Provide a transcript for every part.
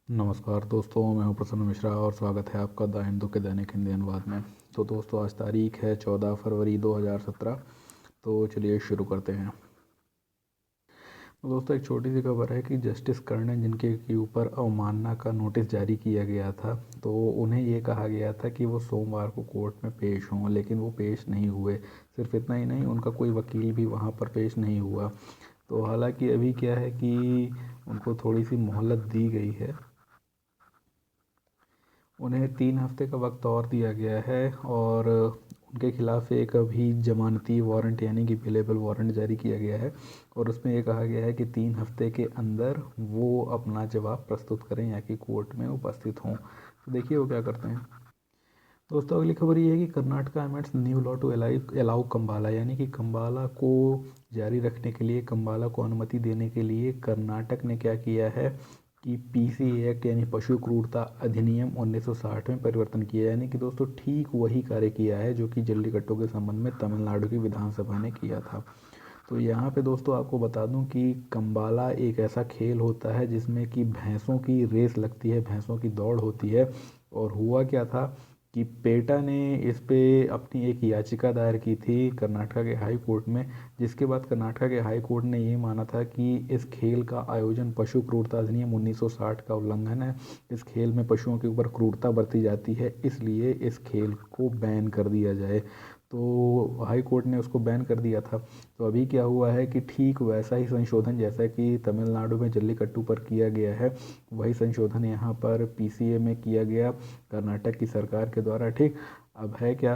नमस्कार दोस्तों, मैं हूं प्रसन्न मिश्रा और स्वागत है आपका द हिंदू के दैनिक हिंदी अनुवाद में। तो दोस्तों, आज तारीख है 14 फरवरी 2017। तो चलिए शुरू करते हैं। तो दोस्तों, एक छोटी सी खबर है कि जस्टिस कर्णन, जिनके के ऊपर अवमानना का नोटिस जारी किया गया था, तो उन्हें ये कहा गया था कि वो सोमवार को कोर्ट में पेश हों, लेकिन वो पेश नहीं हुए। सिर्फ इतना ही नहीं, उनका कोई वकील भी वहाँ पर पेश नहीं हुआ। तो हालांकि अभी क्या है कि उनको थोड़ी सी मोहलत दी गई है। उन्हें 3 हफ्ते का वक्त और दिया गया है और उनके खिलाफ एक अभी जमानती वारंट यानी कि बेलेबल वारंट जारी किया गया है। और उसमें ये कहा गया है कि 3 हफ्ते के अंदर वो अपना जवाब प्रस्तुत करें या कि कोर्ट में उपस्थित हों। तो देखिए वो क्या करते हैं। दोस्तों, अगली खबर ये है कि Karnataka amends new law to allow Kambala, यानी कि कंबाला को जारी रखने के लिए, कंबाला को अनुमति देने के लिए कर्नाटक ने क्या किया है कि पीसी एक्ट यानी पशु क्रूरता अधिनियम 1960 में परिवर्तन किया। यानी कि दोस्तों, ठीक वही कार्य किया है जो कि जल्लीकट्टू के संबंध में तमिलनाडु की विधानसभा ने किया था। तो यहाँ पे दोस्तों आपको बता दूं कि कंबाला एक ऐसा खेल होता है जिसमें कि भैंसों की रेस लगती है, भैंसों की दौड़ होती है। और हुआ क्या था कि पेटा ने इस पे अपनी एक याचिका दायर की थी कर्नाटका के हाई कोर्ट में, जिसके बाद कर्नाटका के हाई कोर्ट ने ये माना था कि इस खेल का आयोजन पशु क्रूरता अधिनियम 1960 का उल्लंघन है। इस खेल में पशुओं के ऊपर क्रूरता बरती जाती है, इसलिए इस खेल को बैन कर दिया जाए। तो हाई कोर्ट ने उसको बैन कर दिया था। तो अभी क्या हुआ है कि ठीक वैसा ही संशोधन जैसा कि तमिलनाडु में जल्लीकट्टू पर किया गया है, वही संशोधन यहाँ पर पीसीए में किया गया कर्नाटक की सरकार के द्वारा। ठीक, अब है क्या,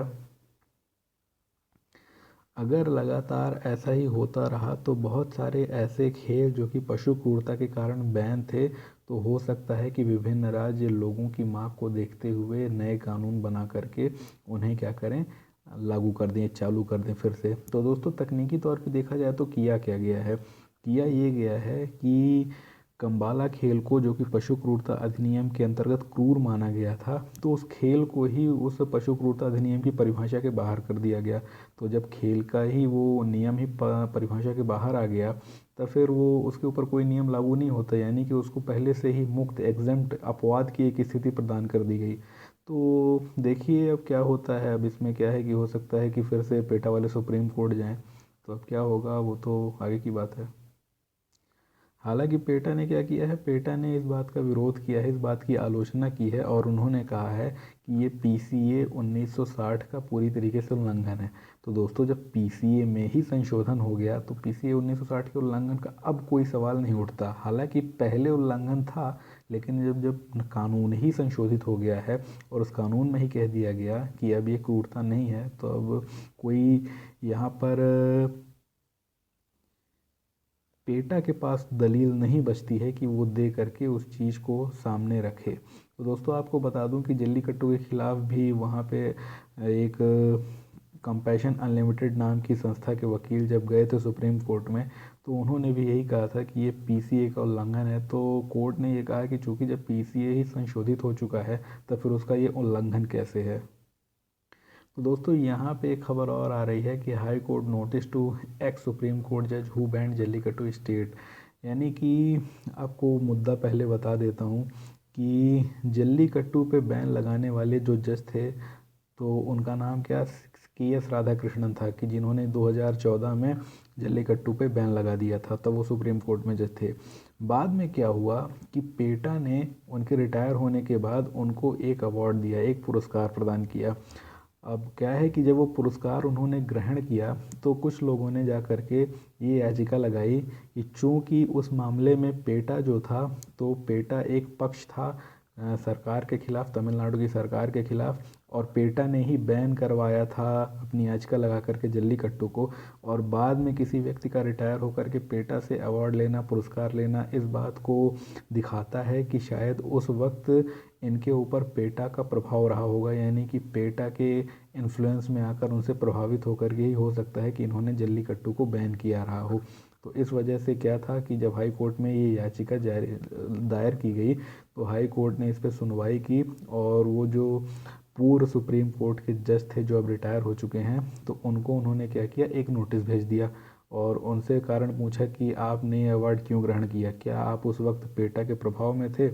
अगर लगातार ऐसा ही होता रहा तो बहुत सारे ऐसे खेल जो कि पशु क्रूरता के कारण बैन थे, तो हो सकता है कि विभिन्न राज्य लोगों की मांग को देखते हुए नए कानून बना करके उन्हें क्या करें, लागू कर दें, चालू कर दें फिर से। तो दोस्तों, तकनीकी तौर पे देखा जाए तो किया क्या गया है, किया ये गया है कि कंबाला खेल को, जो कि पशु क्रूरता अधिनियम के अंतर्गत क्रूर माना गया था, तो उस खेल को ही उस पशु क्रूरता अधिनियम की परिभाषा के बाहर कर दिया गया। तो जब खेल का ही वो नियम ही परिभाषा के बाहर आ गया, तब फिर वो उसके ऊपर कोई नियम लागू नहीं होता, यानी कि उसको पहले से ही मुक्त एग्जेम्प्ट अपवाद की एक स्थिति प्रदान कर दी गई। तो देखिए अब क्या होता है। अब इसमें क्या है कि हो सकता है कि फिर से पेटा वाले सुप्रीम कोर्ट जाएं, तो अब क्या होगा वो तो आगे की बात है। हालांकि पेटा ने क्या किया है, पेटा ने इस बात का विरोध किया है, इस बात की आलोचना की है और उन्होंने कहा है कि ये पीसीए 1960 का पूरी तरीके से उल्लंघन है। तो दोस्तों, जब पीसीए में ही संशोधन हो गया तो पीसीए 1960 के उल्लंघन का अब कोई सवाल नहीं उठता। हालांकि पहले उल्लंघन था, लेकिन जब जब कानून ही संशोधित हो गया है और उस कानून में ही कह दिया गया कि अब ये क्रूरता नहीं है, तो अब कोई यहाँ पर पेटा के पास दलील नहीं बचती है कि वो दे करके उस चीज़ को सामने रखे। तो दोस्तों, आपको बता दूं कि जल्लीकट्टू के खिलाफ भी वहाँ पे एक कंपैशन अनलिमिटेड नाम की संस्था के वकील जब गए थे सुप्रीम कोर्ट में, तो उन्होंने भी यही कहा था कि ये पीसीए का उल्लंघन है। तो कोर्ट ने ये कहा कि चूंकि जब पीसीए ही संशोधित हो चुका है, तो फिर उसका ये उल्लंघन कैसे है। तो दोस्तों, यहाँ पे एक खबर और आ रही है कि high court notice to ex supreme court जज हु बैंड जल्लीकट्टू स्टेट। यानी कि आपको मुद्दा पहले बता देता हूँ कि जल्लीकट्टू पे बैन लगाने वाले जो जज थे, तो उनका नाम क्या, के एस राधाकृष्णन था, कि जिन्होंने 2014 में जल्लीकट्टू पे बैन लगा दिया था, तब वो सुप्रीम कोर्ट में जज थे। बाद में क्या हुआ कि पेटा ने उनके रिटायर होने के बाद उनको एक अवार्ड दिया, एक पुरस्कार प्रदान किया। अब क्या है कि जब वो पुरस्कार उन्होंने ग्रहण किया, तो कुछ लोगों ने जा कर के ये याचिका लगाई कि चूंकि उस मामले में पेटा जो था, तो पेटा एक पक्ष था सरकार के खिलाफ, तमिलनाडु की सरकार के खिलाफ, और पेटा ने ही बैन करवाया था अपनी याचिका लगा करके जल्लीकट्टू को। और बाद में किसी व्यक्ति का रिटायर होकर के पेटा से अवार्ड लेना, पुरस्कार लेना, इस बात को दिखाता है कि शायद उस वक्त इनके ऊपर पेटा का प्रभाव रहा होगा, यानी कि पेटा के इन्फ्लुएंस में आकर उनसे प्रभावित होकर के ही हो सकता है कि इन्होंने जल्लीकट्टू को बैन किया रहा हो। तो इस वजह से क्या था कि जब हाई कोर्ट में ये याचिका दायर की गई, तो हाई कोर्ट ने इस पर सुनवाई की और वो जो पूर्व सुप्रीम कोर्ट के जज थे जो अब रिटायर हो चुके हैं, तो उनको उन्होंने क्या किया, एक नोटिस भेज दिया और उनसे कारण पूछा कि आपने ये अवार्ड क्यों ग्रहण किया, क्या आप उस वक्त पेटा के प्रभाव में थे।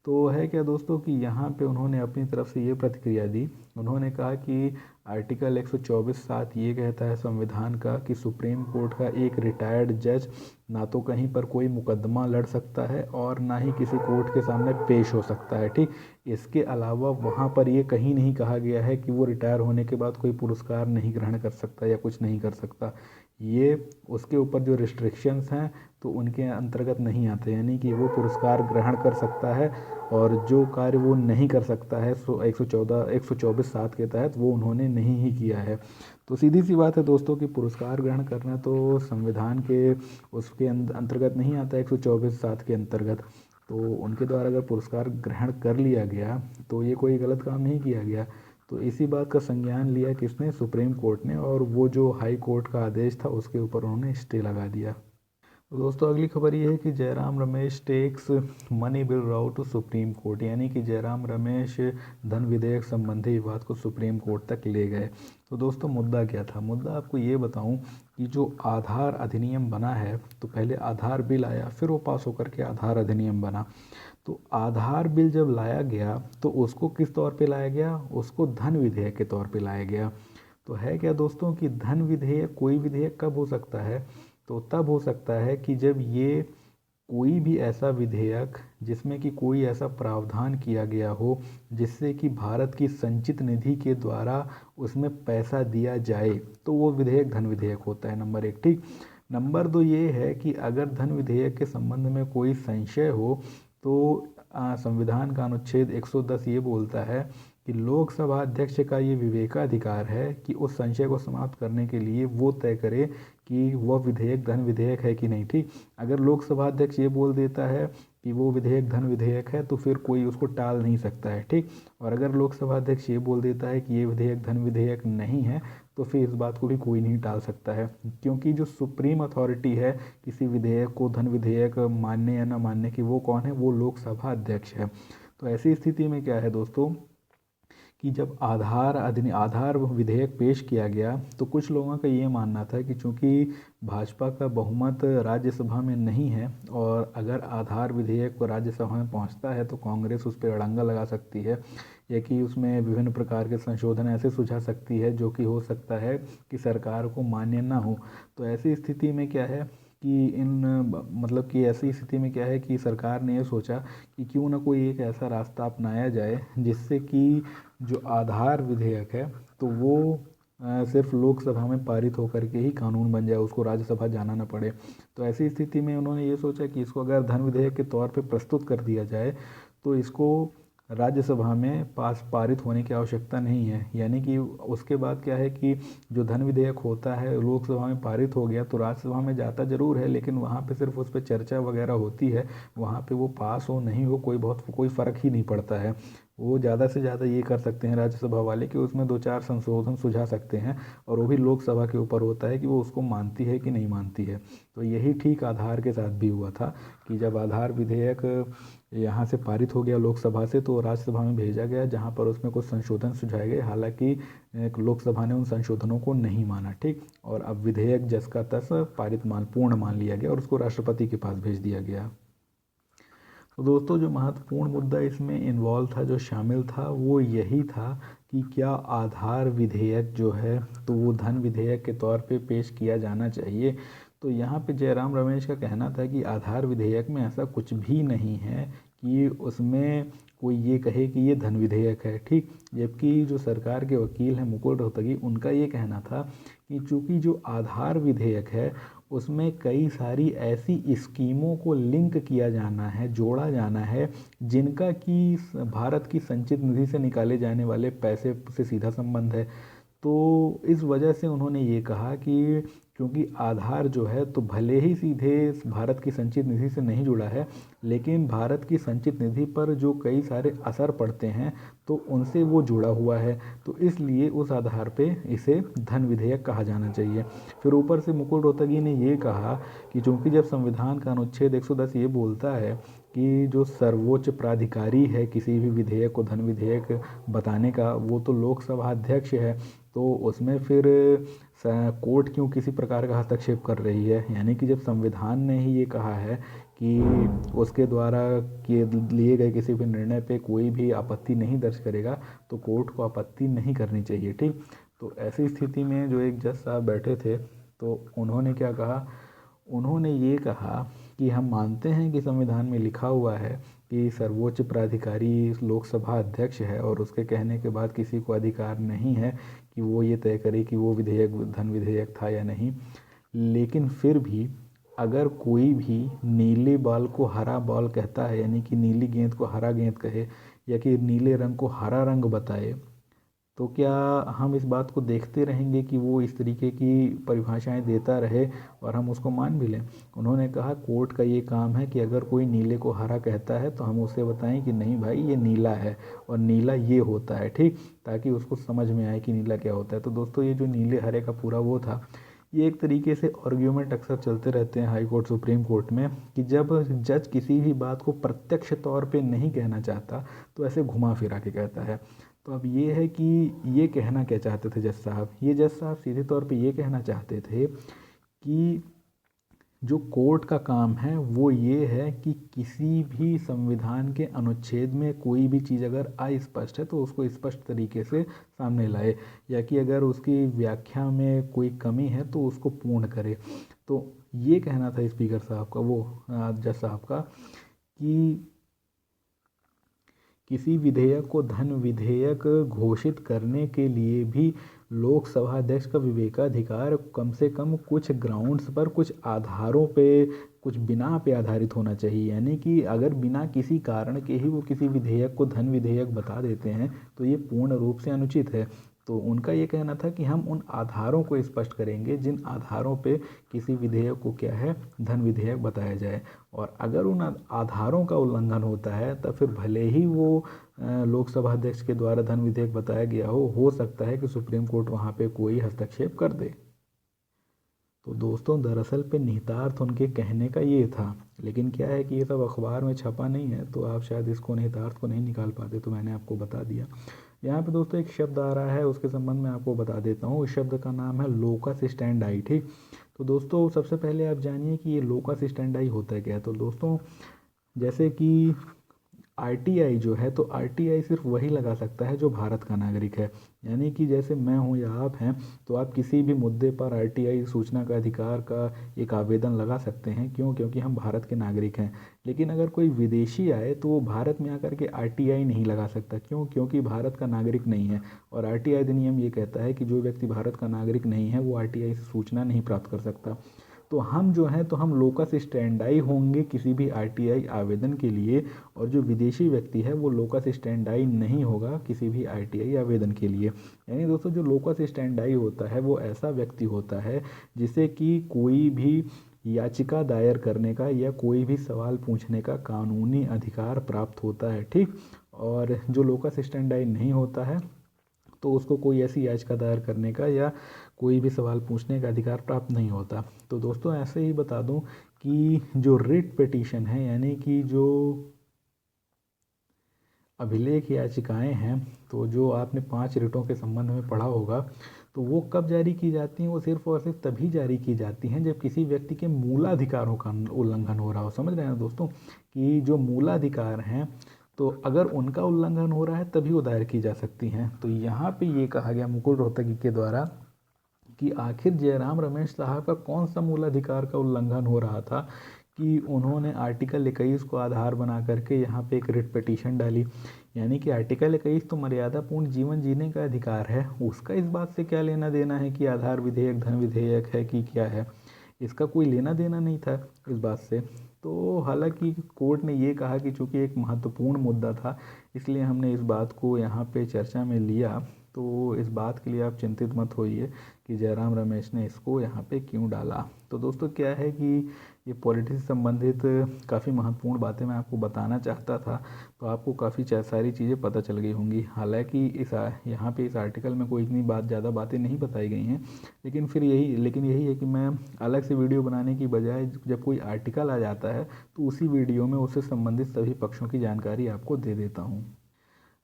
तो है क्या दोस्तों कि यहाँ पे उन्होंने अपनी तरफ से ये प्रतिक्रिया दी। उन्होंने कहा कि आर्टिकल 124(7) ये कहता है संविधान का कि सुप्रीम कोर्ट का एक रिटायर्ड जज ना तो कहीं पर कोई मुकदमा लड़ सकता है और ना ही किसी कोर्ट के सामने पेश हो सकता है, ठीक। इसके अलावा वहाँ पर ये कहीं नहीं कहा गया है कि वो रिटायर होने के बाद कोई पुरस्कार नहीं ग्रहण कर सकता या कुछ नहीं कर सकता। ये उसके ऊपर जो रिस्ट्रिक्शंस हैं तो उनके अंतर्गत नहीं आते, यानी कि वो पुरस्कार ग्रहण कर सकता है और जो कार्य वो नहीं कर सकता है सो 124(7) के तहत वो उन्होंने नहीं ही किया है। तो सीधी सी बात है दोस्तों कि पुरस्कार ग्रहण करना तो संविधान के उसके अंतर्गत नहीं आता, 124(7) के अंतर्गत। तो उनके द्वारा अगर पुरस्कार ग्रहण कर लिया गया तो ये कोई गलत काम नहीं किया गया। तो इसी बात का संज्ञान लिया किसने, सुप्रीम कोर्ट ने, और वो जो हाई कोर्ट का आदेश था उसके ऊपर उन्होंने स्टे लगा दिया। तो दोस्तों अगली खबर ये है कि Jairam Ramesh takes money bill row to supreme court, यानी कि जयराम रमेश धन विधेयक संबंधी विवाद को सुप्रीम कोर्ट तक ले गए। तो दोस्तों मुद्दा क्या था, मुद्दा आपको ये बताऊं कि जो आधार अधिनियम बना है तो पहले आधार बिल आया, फिर वो पास होकर के आधार अधिनियम बना। तो आधार बिल जब लाया गया तो उसको किस तौर पे लाया गया, उसको धन विधेयक के तौर पे लाया गया। तो है क्या दोस्तों कि धन विधेयक, कोई विधेयक कब हो सकता है, तो तब हो सकता है कि जब ये कोई भी ऐसा विधेयक जिसमें कि कोई ऐसा प्रावधान किया गया हो जिससे कि भारत की संचित निधि के द्वारा उसमें पैसा दिया जाए, तो वो विधेयक धन विधेयक होता है, नंबर 1, ठीक। नंबर 2 ये है कि अगर धन विधेयक के संबंध में कोई संशय हो तो संविधान का अनुच्छेद 110 ये बोलता है कि लोकसभा अध्यक्ष का ये विवेकाधिकार है कि उस संशय को समाप्त करने के लिए वो तय करे कि वह विधेयक धन विधेयक है कि नहीं, ठीक। अगर लोकसभा अध्यक्ष ये बोल देता है कि वो विधेयक धन विधेयक है तो फिर कोई उसको टाल नहीं सकता है, ठीक। और अगर लोकसभा अध्यक्ष ये बोल देता है कि ये विधेयक धन विधेयक नहीं है तो फिर इस बात को भी कोई नहीं टाल सकता है, क्योंकि जो सुप्रीम अथॉरिटी है किसी विधेयक को धन विधेयक मानने या ना मानने की, वो कौन है, वो लोकसभा अध्यक्ष है। तो ऐसी स्थिति में क्या है दोस्तों कि जब आधार विधेयक पेश किया गया तो कुछ लोगों का ये मानना था कि चूंकि भाजपा का बहुमत राज्यसभा में नहीं है और अगर आधार विधेयक को राज्यसभा में पहुंचता है तो कांग्रेस उस पर अड़ंगा लगा सकती है या कि उसमें विभिन्न प्रकार के संशोधन ऐसे सुझा सकती है जो कि हो सकता है कि सरकार को मान्य ना हो। तो ऐसी स्थिति में क्या है कि मतलब कि ऐसी स्थिति में क्या है कि सरकार ने ये सोचा कि क्यों ना कोई एक ऐसा रास्ता अपनाया जाए जिससे कि जो आधार विधेयक है तो वो सिर्फ लोकसभा में पारित होकर के ही कानून बन जाए, उसको राज्यसभा जाना ना पड़े। तो ऐसी स्थिति में उन्होंने ये सोचा कि इसको अगर धन विधेयक के तौर पे प्रस्तुत कर दिया जाए तो इसको राज्यसभा में पारित होने की आवश्यकता नहीं है, यानी कि उसके बाद क्या है कि जो धन विधेयक होता है लोकसभा में पारित हो गया तो राज्यसभा में जाता जरूर है लेकिन वहाँ पे सिर्फ उस पर चर्चा वगैरह होती है, वहाँ पे वो पास हो नहीं हो कोई फ़र्क ही नहीं पड़ता है। वो ज़्यादा से ज़्यादा ये कर सकते हैं राज्यसभा वाले कि उसमें 2-4 संशोधन सुझा सकते हैं और वो भी लोकसभा के ऊपर होता है कि वो उसको मानती है कि नहीं मानती है। तो यही ठीक आधार के साथ भी हुआ था कि जब आधार विधेयक यहाँ से पारित हो गया लोकसभा से तो राज्यसभा में भेजा गया जहाँ पर उसमें कुछ संशोधन सुझाए गए, हालांकि लोकसभा ने उन संशोधनों को नहीं माना, ठीक। और अब विधेयक जस का तस पूर्ण मान लिया गया और उसको राष्ट्रपति के पास भेज दिया गया। तो दोस्तों जो महत्वपूर्ण मुद्दा इसमें इन्वॉल्व था, जो शामिल था, वो यही था कि क्या आधार विधेयक जो है तो वो धन विधेयक के तौर पे पेश किया जाना चाहिए। तो यहाँ पे जयराम रमेश का कहना था कि आधार विधेयक में ऐसा कुछ भी नहीं है कि उसमें कोई ये कहे कि ये धन विधेयक है, ठीक। जबकि जो सरकार के वकील हैं मुकुल रोहतगी, उनका ये कहना था कि चूँकि जो आधार विधेयक है उसमें कई सारी ऐसी स्कीमों को लिंक किया जाना है, जोड़ा जाना है, जिनका कि भारत की संचित निधि से निकाले जाने वाले पैसे से सीधा संबंध है। तो इस वजह से उन्होंने ये कहा कि क्योंकि आधार जो है तो भले ही सीधे भारत की संचित निधि से नहीं जुड़ा है लेकिन भारत की संचित निधि पर जो कई सारे असर पड़ते हैं तो उनसे वो जुड़ा हुआ है, तो इसलिए उस आधार पे इसे धन विधेयक कहा जाना चाहिए। फिर ऊपर से मुकुल रोहतगी ने ये कहा कि चूँकि जब संविधान का अनुच्छेद 110 ये बोलता है कि जो सर्वोच्च प्राधिकारी है किसी भी विधेयक को धन विधेयक बताने का वो तो लोकसभा अध्यक्ष है, तो उसमें फिर कोर्ट क्यों किसी प्रकार का हस्तक्षेप कर रही है। यानी कि जब संविधान ने ही ये कहा है कि उसके द्वारा किए लिए गए किसी भी निर्णय पे कोई भी आपत्ति नहीं दर्ज करेगा तो कोर्ट को आपत्ति नहीं करनी चाहिए। ठीक, तो ऐसी स्थिति में जो एक जज साहब बैठे थे तो उन्होंने क्या कहा, उन्होंने ये कहा कि हम मानते हैं कि संविधान में लिखा हुआ है कि सर्वोच्च प्राधिकारी लोकसभा अध्यक्ष है और उसके कहने के बाद किसी को अधिकार नहीं है कि वो ये तय करे कि वो विधेयक धन विधेयक था या नहीं। लेकिन फिर भी अगर कोई भी नीले बॉल को हरा बॉल कहता है, यानी कि नीली गेंद को हरा गेंद कहे या कि नीले रंग को हरा रंग बताए, तो क्या हम इस बात को देखते रहेंगे कि वो इस तरीके की परिभाषाएं देता रहे और हम उसको मान भी लें। उन्होंने कहा कोर्ट का ये काम है कि अगर कोई नीले को हरा कहता है तो हम उसे बताएं कि नहीं भाई ये नीला है और नीला ये होता है, ठीक, ताकि उसको समझ में आए कि नीला क्या होता है। तो दोस्तों ये जो नीले हरे का पूरा वो था, ये एक तरीके से आर्ग्यूमेंट अक्सर चलते रहते हैं हाई कोर्ट सुप्रीम कोर्ट में कि जब जज किसी भी बात को प्रत्यक्ष तौर पे नहीं कहना चाहता तो ऐसे घुमा फिरा के कहता है। तो अब ये है कि ये कहना क्या चाहते थे जज साहब, ये जज साहब सीधे तौर पे ये कहना चाहते थे कि जो कोर्ट का काम है वो ये है कि किसी भी संविधान के अनुच्छेद में कोई भी चीज़ अगर अस्पष्ट है तो उसको स्पष्ट तरीके से सामने लाए, या कि अगर उसकी व्याख्या में कोई कमी है तो उसको पूर्ण करे। तो ये कहना था स्पीकर साहब का, वो जज साहब का, कि किसी विधेयक को धन विधेयक घोषित करने के लिए भी लोकसभा अध्यक्ष का विवेकाधिकार कम से कम कुछ ग्राउंड्स पर, कुछ आधारों पे, कुछ बिना पे आधारित होना चाहिए। यानी कि अगर बिना किसी कारण के ही वो किसी विधेयक को धन विधेयक बता देते हैं तो ये पूर्ण रूप से अनुचित है। तो उनका ये कहना था कि हम उन आधारों को स्पष्ट करेंगे जिन आधारों पे किसी विधेयक को क्या है धन विधेयक बताया जाए, और अगर उन आधारों का उल्लंघन होता है तब फिर भले ही वो लोकसभा अध्यक्ष के द्वारा धन विधेयक बताया गया हो सकता है कि सुप्रीम कोर्ट वहाँ पे कोई हस्तक्षेप कर दे। तो दोस्तों दरअसल पे निहितार्थ उनके कहने का ये था, लेकिन क्या है कि ये सब अखबार में छपा नहीं है तो आप शायद इसको निहितार्थ को नहीं निकाल पाते, तो मैंने आपको बता दिया। यहाँ पे दोस्तों एक शब्द आ रहा है, उसके संबंध में आपको बता देता हूँ। उस शब्द का नाम है लोकस स्टैंडाई। ठीक, तो दोस्तों सबसे पहले आप जानिए कि ये लोकस स्टैंडाई होता क्या है। तो दोस्तों जैसे कि आरटीआई जो है, तो आरटीआई सिर्फ वही लगा सकता है जो भारत का नागरिक है। यानी कि जैसे मैं हूँ या आप हैं तो आप किसी भी मुद्दे पर आरटीआई सूचना का अधिकार का एक आवेदन लगा सकते हैं। क्यों? क्योंकि हम भारत के नागरिक हैं। लेकिन अगर कोई विदेशी आए तो वो भारत में आकर के आरटीआई नहीं लगा सकता। क्यों? क्योंकि भारत का नागरिक नहीं है, और आरटीआई अधिनियम ये कहता है कि जो व्यक्ति भारत का नागरिक नहीं है वो आरटीआई से सूचना नहीं प्राप्त कर सकता। तो हम जो हैं तो हम लोकस स्टैंडाई होंगे किसी भी आरटीआई आवेदन के लिए, और जो विदेशी व्यक्ति है वो लोकस स्टैंडाई नहीं होगा किसी भी आरटीआई आवेदन के लिए। यानी दोस्तों जो लोकस स्टैंडाई होता है वो ऐसा व्यक्ति होता है जिसे कि कोई भी याचिका दायर करने का या कोई भी सवाल पूछने का कानूनी अधिकार प्राप्त होता है। ठीक, और जो लोकस स्टैंडाई नहीं होता है तो उसको कोई ऐसी याचिका दायर करने का या कोई भी सवाल पूछने का अधिकार प्राप्त नहीं होता। तो दोस्तों ऐसे ही बता दूं कि जो रिट पिटीशन है, यानी कि जो अभिलेख याचिकाएं हैं, तो जो आपने 5 रिटों के संबंध में पढ़ा होगा, तो वो कब जारी की जाती हैं? वो सिर्फ और सिर्फ तभी जारी की जाती हैं जब किसी व्यक्ति के मूलाधिकारों का उल्लंघन हो रहा हो। समझ रहे हैं दोस्तों कि जो मूलाधिकार हैं तो अगर उनका उल्लंघन हो रहा है तभी वो दायर की जा सकती हैं। तो यहाँ पे ये कहा गया मुकुल रोहतगी के द्वारा कि आखिर जयराम रमेश साहब का कौन सा मूलाधिकार का उल्लंघन हो रहा था कि उन्होंने आर्टिकल 21 को आधार बना करके यहाँ पे एक रिट पिटीशन डाली। यानी कि आर्टिकल 21 तो मर्यादापूर्ण जीवन जीने का अधिकार है, उसका इस बात से क्या लेना देना है कि आधार विधेयक धन विधेयक है कि क्या है, इसका कोई लेना देना नहीं था इस बात से। तो हालांकि कोर्ट ने ये कहा कि चूँकि एक महत्वपूर्ण मुद्दा था इसलिए हमने इस बात को यहाँ पे चर्चा में लिया। तो इस बात के लिए आप चिंतित मत होइए कि जयराम रमेश ने इसको यहाँ पे क्यों डाला। तो दोस्तों क्या है कि ये पॉलिटिक्स से संबंधित काफ़ी महत्वपूर्ण बातें मैं आपको बताना चाहता था, तो आपको काफ़ी सारी चीज़ें पता चल गई होंगी। हालांकि यहाँ पे इस आर्टिकल में कोई इतनी ज़्यादा बातें नहीं बताई गई हैं, लेकिन यही है कि मैं अलग से वीडियो बनाने की बजाय जब कोई आर्टिकल आ जाता है तो उसी वीडियो में उससे संबंधित सभी पक्षों की जानकारी आपको दे देता हूँ।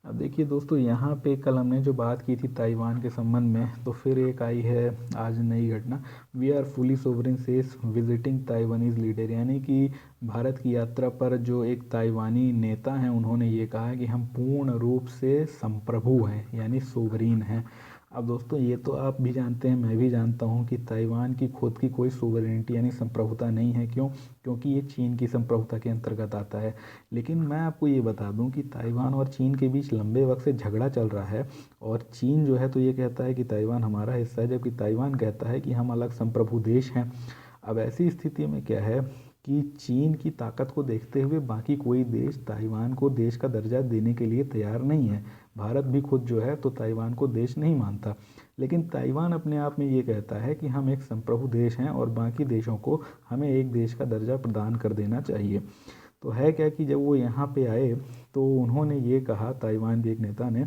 अब देखिए दोस्तों, यहाँ पे कल हमने जो बात की थी ताइवान के संबंध में, तो फिर एक आई है आज नई घटना। We are fully sovereign says visiting Taiwanese leader, यानी कि भारत की यात्रा पर जो एक ताइवानी नेता हैं उन्होंने ये कहा कि हम पूर्ण रूप से संप्रभु हैं, यानी सोवरीन हैं। अब दोस्तों, ये तो आप भी जानते हैं, मैं भी जानता हूँ कि ताइवान की खुद की कोई सोवरेनिटी यानी संप्रभुता नहीं है। क्यों? क्योंकि ये चीन की संप्रभुता के अंतर्गत आता है। लेकिन मैं आपको ये बता दूं कि ताइवान और चीन के बीच लंबे वक्त से झगड़ा चल रहा है, और चीन जो है तो ये कहता है कि ताइवान हमारा हिस्सा है, जबकि ताइवान कहता है कि हम अलग संप्रभु देश हैं। अब ऐसी स्थिति में क्या है कि चीन की ताकत को देखते हुए बाकी कोई देश ताइवान को देश का दर्जा देने के लिए तैयार नहीं है। भारत भी खुद जो है तो ताइवान को देश नहीं मानता, लेकिन ताइवान अपने आप में ये कहता है कि हम एक संप्रभु देश हैं और बाकी देशों को हमें एक देश का दर्जा प्रदान कर देना चाहिए। तो है क्या कि जब वो यहाँ पे आए तो उन्होंने ये कहा, ताइवान के एक नेता ने,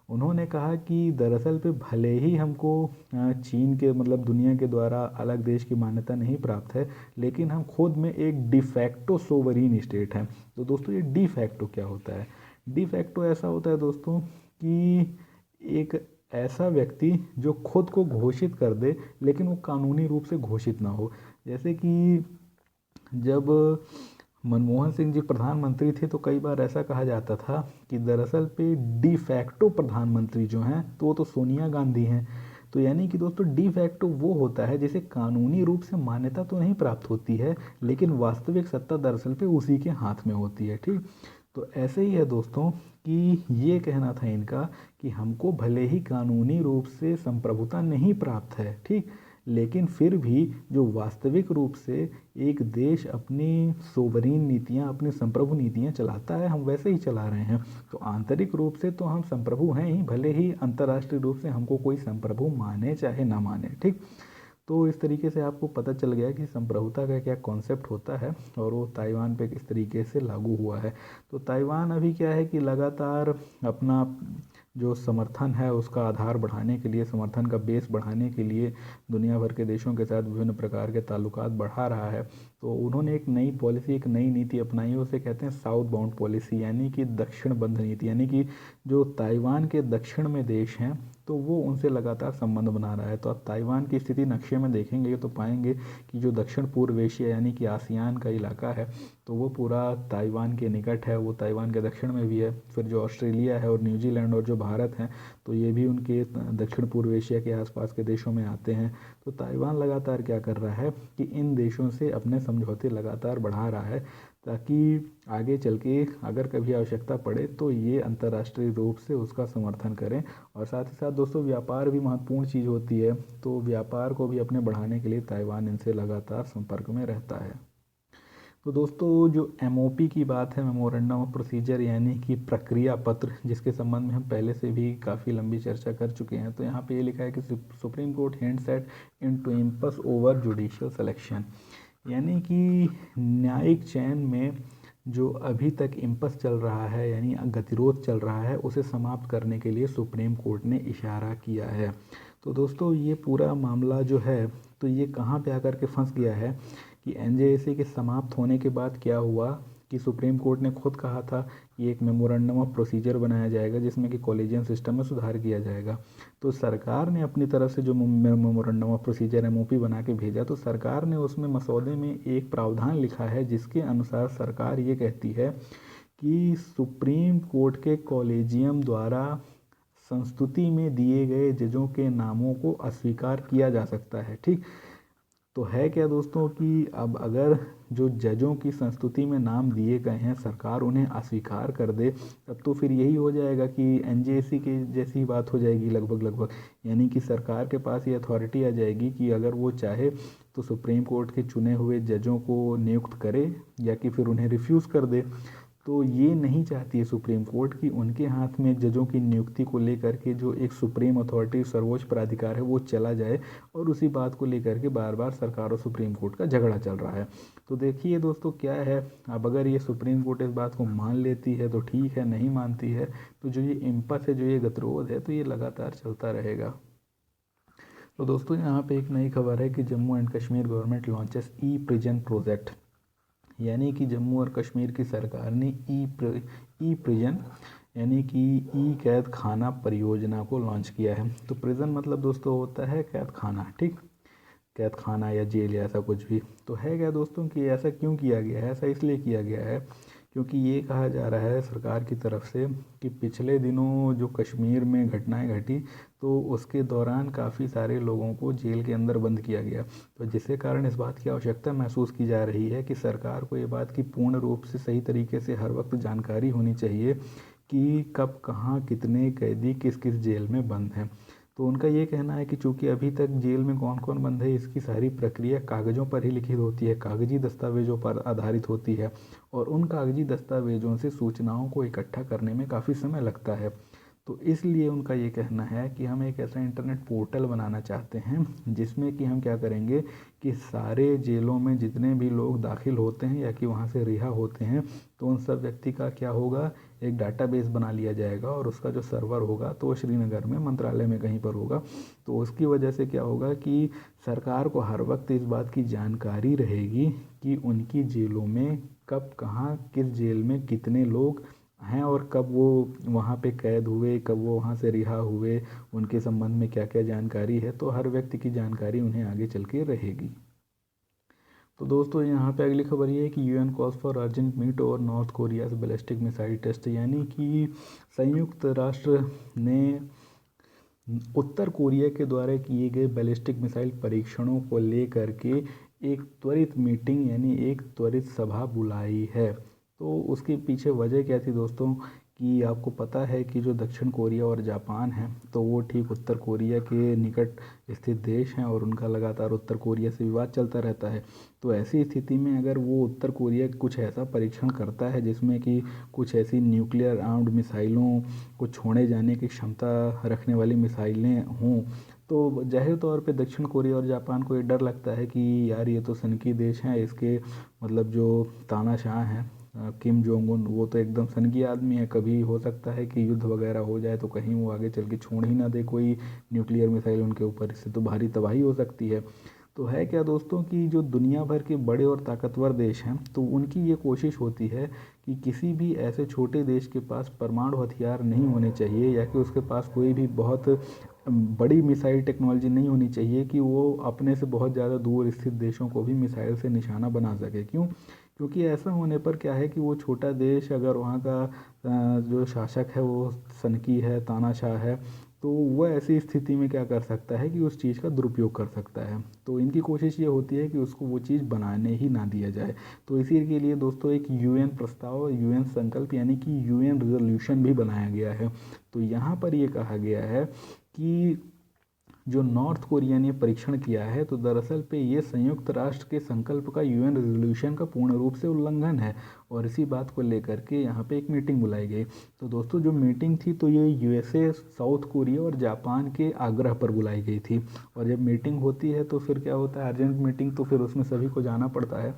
उन्होंने कहा कि दरअसल पे भले ही हमको चीन के मतलब दुनिया के द्वारा अलग देश की मान्यता नहीं प्राप्त है, लेकिन हम खुद में एक डिफैक्टो सोवरीन स्टेट हैं। तो दोस्तों, ये डिफैक्टो क्या होता है? डिफैक्टो ऐसा होता है दोस्तों कि एक ऐसा व्यक्ति जो खुद को घोषित कर दे लेकिन वो कानूनी रूप से घोषित ना हो। जैसे कि जब मनमोहन सिंह जी प्रधानमंत्री थे तो कई बार ऐसा कहा जाता था कि दरअसल पे डी फैक्टो प्रधानमंत्री जो हैं तो वो तो सोनिया गांधी हैं। तो यानी कि दोस्तों, डी फैक्टो वो होता है जिसे कानूनी रूप से मान्यता तो नहीं प्राप्त होती है, लेकिन वास्तविक सत्ता दरअसल पे उसी के हाथ में होती है। ठीक, तो ऐसे ही है दोस्तों कि ये कहना था इनका कि हमको भले ही कानूनी रूप से संप्रभुता नहीं प्राप्त है, ठीक, लेकिन फिर भी जो वास्तविक रूप से एक देश अपनी सोवरीन नीतियां, अपनी संप्रभु नीतियां चलाता है, हम वैसे ही चला रहे हैं। तो आंतरिक रूप से तो हम संप्रभु हैं ही, भले ही अंतर्राष्ट्रीय रूप से हमको कोई संप्रभु माने चाहे ना माने। ठीक, तो इस तरीके से आपको पता चल गया कि संप्रभुता का क्या कॉन्सेप्ट होता है और वो ताइवान पे किस तरीके से लागू हुआ है। तो ताइवान अभी क्या है कि लगातार अपना जो समर्थन है उसका आधार बढ़ाने के लिए, समर्थन का बेस बढ़ाने के लिए दुनिया भर के देशों के साथ विभिन्न प्रकार के ताल्लुकात बढ़ा रहा है। तो उन्होंने एक नई पॉलिसी, एक नई नीति अपनाई है, उसे कहते हैं साउथ बाउंड पॉलिसी, यानी कि दक्षिण बंध नीति। यानी कि जो ताइवान के दक्षिण में देश हैं तो वो उनसे लगातार संबंध बना रहा है। तो आप ताइवान की स्थिति नक्शे में देखेंगे तो पाएंगे कि जो दक्षिण पूर्व एशिया यानी कि आसियान का इलाका है तो वो पूरा ताइवान के निकट है, वो ताइवान के दक्षिण में भी है। फिर जो ऑस्ट्रेलिया है और न्यूजीलैंड और जो भारत हैं तो ये भी उनके दक्षिण पूर्व एशिया के आसपास के देशों में आते हैं। तो ताइवान लगातार क्या कर रहा है कि इन देशों से अपने समझौते लगातार बढ़ा रहा है, ताकि आगे चल के अगर कभी आवश्यकता पड़े तो ये अंतर्राष्ट्रीय रूप से उसका समर्थन करें। और साथ ही साथ दोस्तों, व्यापार भी महत्वपूर्ण चीज़ होती है, तो व्यापार को भी अपने बढ़ाने के लिए ताइवान इनसे लगातार संपर्क में रहता है। तो दोस्तों, जो एमओपी की बात है, मेमोरेंडम ऑफ प्रोसीजर, यानी कि प्रक्रिया पत्र, जिसके संबंध में हम पहले से भी काफ़ी लंबी चर्चा कर चुके हैं, तो यहाँ पे ये लिखा है कि सुप्रीम कोर्ट हिंट्स एट इनटू इम्पस ओवर जुडिशियल सिलेक्शन, यानी कि न्यायिक चयन में जो अभी तक इम्पस चल रहा है यानी गतिरोध चल रहा है उसे समाप्त करने के लिए सुप्रीम कोर्ट ने इशारा किया है। तो दोस्तों, ये पूरा मामला जो है तो ये कहाँ पे आकर के फंस गया है कि एनजेएसी के समाप्त होने के बाद क्या हुआ कि सुप्रीम कोर्ट ने खुद कहा था कि एक मेमोरेंडम ऑफ प्रोसीजर बनाया जाएगा जिसमें कि कॉलेजियन सिस्टम में सुधार किया जाएगा। तो सरकार ने अपनी तरफ से जो मेमोरेंडम ऑफ प्रोसीजर एमओपी बना के भेजा, तो सरकार ने उसमें मसौदे में एक प्रावधान लिखा है जिसके अनुसार सरकार ये कहती है कि सुप्रीम कोर्ट के कॉलेजियम द्वारा संस्तुति में दिए गए जजों के नामों को अस्वीकार किया जा सकता है। ठीक, तो है क्या दोस्तों कि अब अगर जो जजों की संस्तुति में नाम दिए गए हैं सरकार उन्हें अस्वीकार कर दे, तब तो फिर यही हो जाएगा कि एनजेसी के जैसी बात हो जाएगी लगभग लगभग। यानी कि सरकार के पास ये अथॉरिटी आ जाएगी कि अगर वो चाहे तो सुप्रीम कोर्ट के चुने हुए जजों को नियुक्त करे या कि फिर उन्हें रिफ्यूज़ कर दे। तो ये नहीं चाहती है सुप्रीम कोर्ट कि उनके हाथ में जजों की नियुक्ति को लेकर के जो एक सुप्रीम अथॉरिटी, सर्वोच्च प्राधिकार है, वो चला जाए और उसी बात को लेकर के बार बार सरकार और सुप्रीम कोर्ट का झगड़ा चल रहा है। तो देखिए दोस्तों, क्या है, अब अगर ये सुप्रीम कोर्ट इस बात को मान लेती है तो ठीक है, नहीं मानती है तो जो ये इम्पस है, जो ये गतिरोध है, तो ये लगातार चलता रहेगा। तो दोस्तों, यहाँ पे एक नई खबर है कि Jammu and Kashmir government launches e prison project, यानी कि जम्मू और कश्मीर की सरकार ने ई प्रिजन यानी कि ई कैद खाना परियोजना को लॉन्च किया है। तो प्रिजन मतलब दोस्तों होता है कैद खाना, ठीक, कैद खाना या जेल या ऐसा कुछ भी। तो है क्या दोस्तों कि ऐसा क्यों किया गया है? ऐसा इसलिए किया गया है क्योंकि ये कहा जा रहा है सरकार की तरफ से कि पिछले दिनों जो कश्मीर में घटनाएं घटी तो उसके दौरान काफ़ी सारे लोगों को जेल के अंदर बंद किया गया, तो जिसके कारण इस बात की आवश्यकता महसूस की जा रही है कि सरकार को ये बात की पूर्ण रूप से सही तरीके से हर वक्त जानकारी होनी चाहिए कि कब कहाँ कितने कैदी किस किस जेल में बंद हैं। तो उनका ये कहना है कि चूंकि अभी तक जेल में कौन कौन बंद है इसकी सारी प्रक्रिया कागज़ों पर ही लिखित होती है, कागजी दस्तावेजों पर आधारित होती है, और उन कागजी दस्तावेजों से सूचनाओं को इकट्ठा करने में काफ़ी समय लगता है। तो इसलिए उनका ये कहना है कि हम एक ऐसा इंटरनेट पोर्टल बनाना चाहते हैं जिसमें कि हम क्या करेंगे कि सारे जेलों में जितने भी लोग दाखिल होते हैं या कि वहाँ से रिहा होते हैं तो उन सब व्यक्ति का क्या होगा, एक डाटाबेस बना लिया जाएगा और उसका जो सर्वर होगा तो श्रीनगर में मंत्रालय में कहीं पर होगा। तो उसकी वजह से क्या होगा कि सरकार को हर वक्त इस बात की जानकारी रहेगी कि उनकी जेलों में कब कहाँ किस जेल में कितने लोग हैं और कब वो वहाँ पे कैद हुए, कब वो वहाँ से रिहा हुए, उनके संबंध में क्या क्या जानकारी है, तो हर व्यक्ति की जानकारी उन्हें आगे चल के रहेगी। तो दोस्तों यहाँ पे अगली खबर ये है कि UN calls for urgent meet over North Korea's ballistic missile test, यानी कि संयुक्त राष्ट्र ने उत्तर कोरिया के द्वारा किए गए बैलिस्टिक मिसाइल परीक्षणों को लेकर के एक त्वरित मीटिंग यानी एक त्वरित सभा बुलाई है। तो उसके पीछे वजह क्या थी दोस्तों कि आपको पता है कि जो दक्षिण कोरिया और जापान है तो वो ठीक उत्तर कोरिया के निकट स्थित देश हैं और उनका लगातार उत्तर कोरिया से विवाद चलता रहता है। तो ऐसी स्थिति में अगर वो उत्तर कोरिया कुछ ऐसा परीक्षण करता है जिसमें कि कुछ ऐसी न्यूक्लियर आर्म्ड मिसाइलों को छोड़े जाने की क्षमता रखने वाली मिसाइलें हों, तो जाहिर तौर पे दक्षिण कोरिया और जापान को ये डर लगता है कि यार ये तो सनकी देश हैं, इसके मतलब जो तानाशाह हैं किम जोंग उन, वो तो एकदम सनकी आदमी है, कभी हो सकता है कि युद्ध वगैरह हो जाए तो कहीं वो आगे चल के छोड़ ही ना दे कोई न्यूक्लियर मिसाइल उनके ऊपर, इससे तो भारी तबाही हो सकती है। तो है क्या दोस्तों कि जो दुनिया भर के बड़े और ताकतवर देश हैं तो उनकी ये कोशिश होती है कि किसी भी ऐसे छोटे देश के पास परमाणु हथियार नहीं होने चाहिए या कि उसके पास कोई भी बहुत बड़ी मिसाइल टेक्नोलॉजी नहीं होनी चाहिए कि वो अपने से बहुत ज़्यादा दूर स्थित देशों को भी मिसाइल से निशाना बना सके। क्यों? क्योंकि ऐसा होने पर क्या है कि वो छोटा देश अगर वहाँ का जो शासक है वो सनकी है, तानाशाह है, तो वह ऐसी स्थिति में क्या कर सकता है कि उस चीज़ का दुरुपयोग कर सकता है। तो इनकी कोशिश ये होती है कि उसको वो चीज़ बनाने ही ना दिया जाए। तो इसी के लिए दोस्तों एक यूएन प्रस्ताव, यूएन संकल्प यानी कि यूएन रिजोल्यूशन भी बनाया गया है। तो यहाँ पर ये कहा गया है कि जो नॉर्थ कोरिया ने परीक्षण किया है तो दरअसल पे ये संयुक्त राष्ट्र के संकल्प का, यूएन रेजोल्यूशन का पूर्ण रूप से उल्लंघन है, और इसी बात को लेकर के यहाँ पे एक मीटिंग बुलाई गई। तो दोस्तों जो मीटिंग थी तो ये यूएसए, साउथ कोरिया और जापान के आग्रह पर बुलाई गई थी। और जब मीटिंग होती है तो फिर क्या होता है, अर्जेंट मीटिंग, तो फिर उसमें सभी को जाना पड़ता है।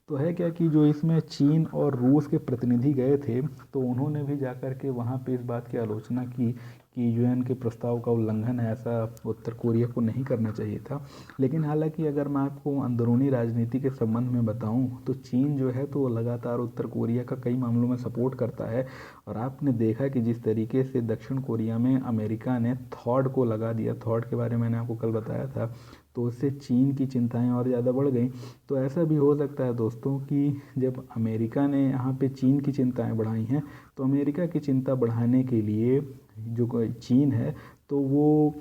तो है क्या कि जो इसमें चीन और रूस के प्रतिनिधि गए थे तो उन्होंने भी जाकर के वहाँ पे इस बात की आलोचना की कि यूएन के प्रस्ताव का उल्लंघन है, ऐसा उत्तर कोरिया को नहीं करना चाहिए था। लेकिन हालांकि अगर मैं आपको अंदरूनी राजनीति के संबंध में बताऊं तो चीन जो है तो लगातार उत्तर कोरिया का कई मामलों में सपोर्ट करता है। और आपने देखा कि जिस तरीके से दक्षिण कोरिया में अमेरिका ने थॉड को लगा दिया, थॉड के बारे में मैंने आपको कल बताया था, तो उससे चीन की चिंताएं और ज़्यादा बढ़ गई। तो ऐसा भी हो सकता है दोस्तों कि जब अमेरिका ने यहाँ पे चीन की चिंताएं बढ़ाई हैं तो अमेरिका की चिंता बढ़ाने के लिए जो चीन है तो वो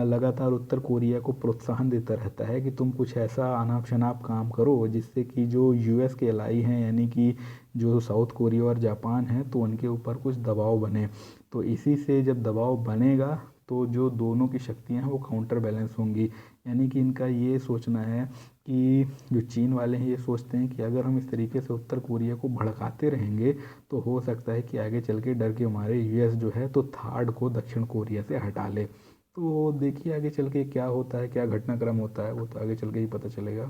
लगातार उत्तर कोरिया को प्रोत्साहन देता रहता है कि तुम कुछ ऐसा अनाप शनाप काम करो जिससे कि जो यूएस के एलाई हैं यानी कि जो साउथ कोरिया और जापान है तो उनके ऊपर कुछ दबाव बने। तो इसी से जब दबाव बनेगा तो जो दोनों की शक्तियां हैं वो काउंटर बैलेंस होंगी। यानी कि इनका ये सोचना है कि जो चीन वाले हैं ये सोचते हैं कि अगर हम इस तरीके से उत्तर कोरिया को भड़काते रहेंगे तो हो सकता है कि आगे चल के डर के मारे यूएस जो है तो थाड को दक्षिण कोरिया से हटा ले। तो देखिए आगे चल के क्या होता है, क्या घटनाक्रम होता है, वो तो आगे चल के ही पता चलेगा।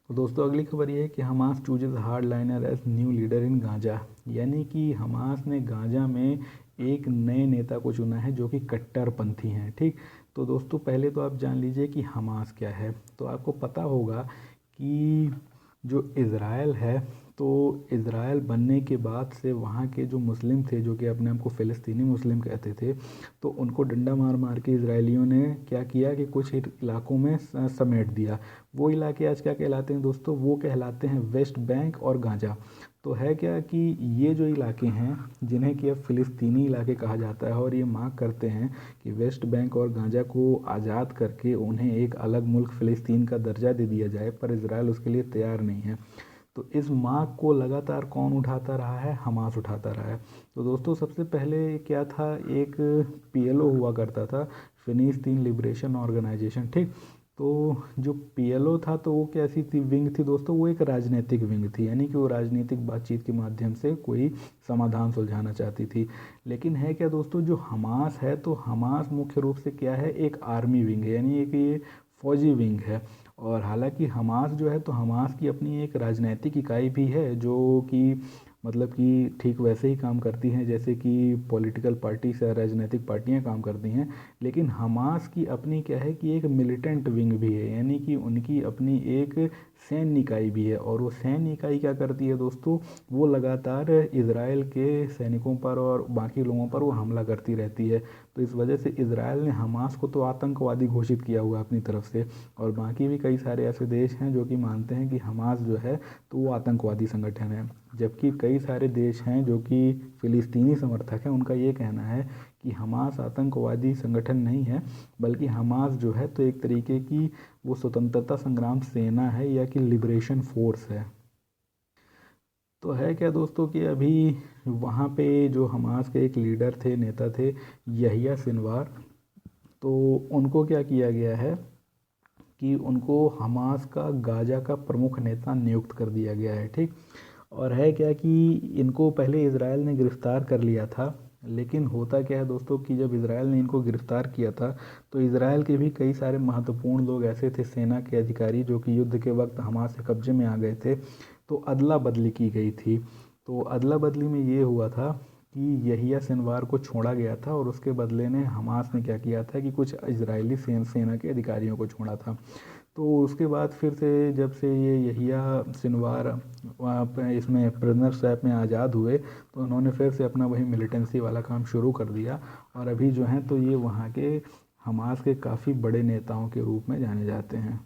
तो दोस्तों अगली खबर ये है कि Hamas chooses hardliner as new leader in Gaza, यानी कि हमास ने गांजा में एक नए नेता को चुना है जो कि कट्टरपंथी हैं। ठीक, तो दोस्तों पहले तो आप जान लीजिए कि हमास क्या है। तो आपको पता होगा कि जो इज़राइल है तो इज़राइल बनने के बाद से वहाँ के जो मुस्लिम थे, जो कि अपने आप को फ़िलिस्तीनी मुस्लिम कहते थे, तो उनको डंडा मार मार के इजरायलियों ने क्या किया कि कुछ इलाकों में समेट दिया। वो इलाके आज क्या कहलाते हैं दोस्तों? वो कहलाते हैं वेस्ट बैंक और गाज़ा। तो है क्या कि ये जो इलाके हैं, जिन्हें कि अब फ़िलिस्तीनी इलाके कहा जाता है, और ये मांग करते हैं कि वेस्ट बैंक और गाज़ा को आज़ाद करके उन्हें एक अलग मुल्क फ़िलिस्तीन का दर्जा दे दिया जाए, पर इज़राइल उसके लिए तैयार नहीं है। तो इस मांग को लगातार कौन उठाता रहा है? हमास उठाता रहा है। तो दोस्तों सबसे पहले क्या था, एक पीएलओ हुआ करता था, फिलिस्तीन लिबरेशन ऑर्गेनाइजेशन, ठीक। तो जो पीएलओ था, तो वो कैसी थी विंग थी दोस्तों? वो एक राजनीतिक विंग थी, यानी कि वो राजनीतिक बातचीत के माध्यम से कोई समाधान सुलझाना चाहती थी। लेकिन है क्या दोस्तों, जो हमास है, तो हमास मुख्य रूप से क्या है? एक आर्मी विंग है, यानी एक ये फौजी विंग है। और हालांकि हमास जो है, तो हमास की अपनी एक राजनैतिक इकाई भी है, जो कि मतलब कि ठीक वैसे ही काम करती हैं जैसे कि पॉलिटिकल पार्टी से राजनीतिक पार्टियां काम करती हैं। लेकिन हमास की अपनी क्या है कि एक मिलिटेंट विंग भी है, यानी कि उनकी अपनी एक सैन्य इकाई भी है। और वो सैन्य इकाई क्या करती है दोस्तों? वो लगातार इज़राइल के सैनिकों पर और बाकी लोगों पर वो हमला करती रहती है। तो इस वजह से इज़राइल ने हमास को तो आतंकवादी घोषित किया हुआ है अपनी तरफ से, और बाकी भी कई सारे ऐसे देश हैं जो कि मानते हैं कि हमास जो है तो वो आतंकवादी संगठन है। जबकि कई सारे देश हैं जो कि फ़िलिस्तीनी समर्थक हैं, उनका ये कहना है कि हमास आतंकवादी संगठन नहीं है, बल्कि हमास जो है तो एक तरीके की वो स्वतंत्रता संग्राम सेना है, या कि लिबरेशन फोर्स है। तो है क्या दोस्तों कि अभी वहाँ पे जो हमास के एक लीडर थे, नेता थे, यहिया सिनवार, तो उनको क्या किया गया है कि उनको हमास का गाजा का प्रमुख नेता नियुक्त कर दिया गया है, ठीक। और है क्या कि इनको पहले इज़राइल ने गिरफ़्तार कर लिया था। लेकिन होता क्या है दोस्तों कि जब इज़राइल ने इनको गिरफ़्तार किया था, तो इज़राइल के भी कई सारे महत्वपूर्ण लोग ऐसे थे, सेना के अधिकारी, जो कि युद्ध के वक्त हमास के कब्ज़े में आ गए थे। तो अदला बदली की गई थी। तो अदला बदली में ये हुआ था कि यहिया सिनवार को छोड़ा गया था, और उसके बदले में हमास ने क्या किया था कि कुछ इजरायली सेना के अधिकारियों को छोड़ा था। तो उसके बाद फिर से जब से ये यहिया सिनवार वहाँ पे इसमें प्रिजनर स्वैप में आज़ाद हुए, तो उन्होंने फिर से अपना वही मिलिटेंसी वाला काम शुरू कर दिया। और अभी जो हैं तो ये वहाँ के हमास के काफ़ी बड़े नेताओं के रूप में जाने जाते हैं।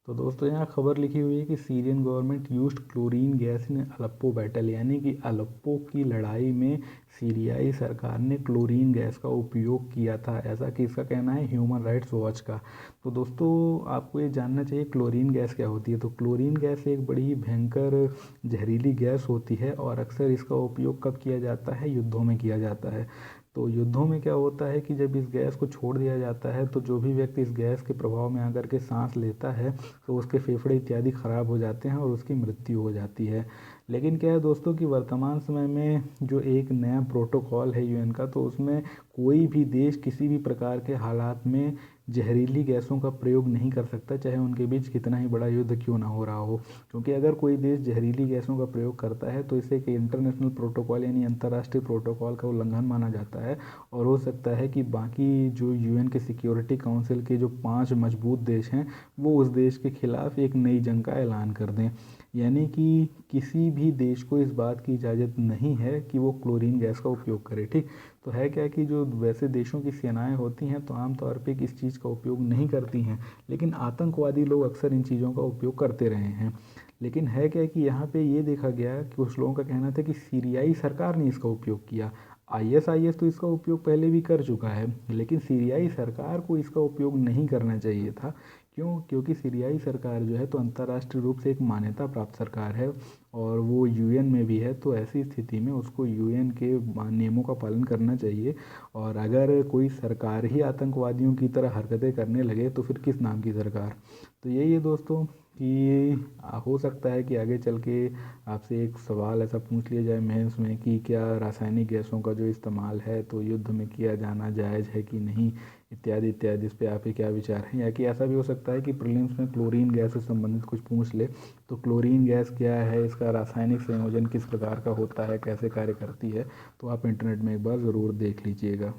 तो दोस्तों यहाँ खबर लिखी हुई है कि Syrian government used chlorine gas in Aleppo battle, यानी कि अलेप्पो की लड़ाई में सीरियाई सरकार ने क्लोरीन गैस का उपयोग किया था, ऐसा कि इसका कहना है ह्यूमन राइट्स वॉच का। तो दोस्तों आपको ये जानना चाहिए क्लोरीन गैस क्या होती है। तो क्लोरीन गैस एक बड़ी ही भयंकर जहरीली गैस होती है, और अक्सर इसका उपयोग कब किया जाता है? युद्धों में किया जाता है। तो युद्धों में क्या होता है कि जब इस गैस को छोड़ दिया जाता है, तो जो भी व्यक्ति इस गैस के प्रभाव में आकर के सांस लेता है, तो उसके फेफड़े इत्यादि ख़राब हो जाते हैं और उसकी मृत्यु हो जाती है। लेकिन क्या है दोस्तों कि वर्तमान समय में जो एक नया प्रोटोकॉल है यूएन का, तो उसमें कोई भी देश किसी भी प्रकार के हालात में जहरीली गैसों का प्रयोग नहीं कर सकता, चाहे उनके बीच कितना ही बड़ा युद्ध क्यों ना हो रहा हो। क्योंकि अगर कोई देश जहरीली गैसों का प्रयोग करता है, तो इसे एक इंटरनेशनल प्रोटोकॉल यानी अंतर्राष्ट्रीय प्रोटोकॉल का उल्लंघन माना जाता है। और हो सकता है कि बाकी जो यूएन के सिक्योरिटी काउंसिल के जो 5 मजबूत देश हैं, वो उस देश के खिलाफ एक नई जंग का ऐलान कर दें। यानी कि किसी भी देश को इस बात की इजाज़त नहीं है कि वो क्लोरीन गैस का उपयोग करे, ठीक। तो है क्या कि जो वैसे देशों की सेनाएं होती हैं, तो आमतौर पे इस चीज़ का उपयोग नहीं करती हैं, लेकिन आतंकवादी लोग अक्सर इन चीज़ों का उपयोग करते रहे हैं। लेकिन है क्या कि यहाँ पे ये देखा गया कि कुछ लोगों का कहना था कि सीरियाई सरकार ने इसका उपयोग किया। आईएसआईएस तो इसका उपयोग पहले भी कर चुका है, लेकिन सीरियाई सरकार को इसका उपयोग नहीं करना चाहिए था। क्यों? क्योंकि सीरियाई सरकार जो है तो अंतर्राष्ट्रीय रूप से एक मान्यता प्राप्त सरकार है, और वो यूएन में भी है। तो ऐसी स्थिति में उसको यूएन के नियमों का पालन करना चाहिए। और अगर कोई सरकार ही आतंकवादियों की तरह हरकतें करने लगे, तो फिर किस नाम की सरकार। तो यही है दोस्तों कि हो सकता है कि आगे चल के आपसे एक सवाल ऐसा पूछ लिया जाए मेंस में कि क्या रासायनिक गैसों का जो इस्तेमाल है तो युद्ध में किया जाना जायज़ है कि नहीं, इत्यादि इत्यादि। इस पे आपके क्या विचार हैं? या कि ऐसा भी हो सकता है कि प्रीलिम्स में क्लोरीन गैस से संबंधित कुछ पूछ ले। तो क्लोरीन गैस क्या है, इसका रासायनिक संयोजन किस प्रकार का होता है, कैसे कार्य करती है, तो आप इंटरनेट में एक बार ज़रूर देख लीजिएगा।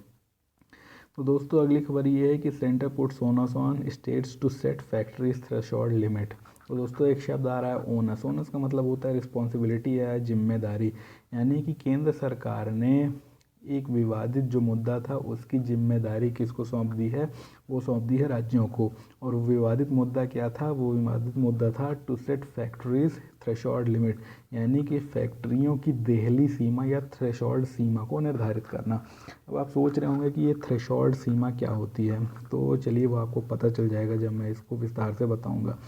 तो दोस्तों अगली खबर ये है कि centre puts onus on states to set factories threshold limit, तो दोस्तों एक शब्द आ रहा है ओनस। ओनस का मतलब होता है रिस्पॉन्सिबिलिटी या जिम्मेदारी, यानी कि केंद्र सरकार ने एक विवादित जो मुद्दा था उसकी जिम्मेदारी किसको सौंप दी है, वो सौंप दी है राज्यों को। और वो विवादित मुद्दा क्या था, वो विवादित मुद्दा था to set factories threshold limit, यानी कि फैक्ट्रियों की देहली सीमा या थ्रेशोल्ड सीमा को निर्धारित करना। अब आप सोच रहे होंगे कि ये थ्रेशोल्ड सीमा क्या होती है, तो चलिए वो आपको पता चल जाएगा जब मैं इसको विस्तार से बताऊंगा।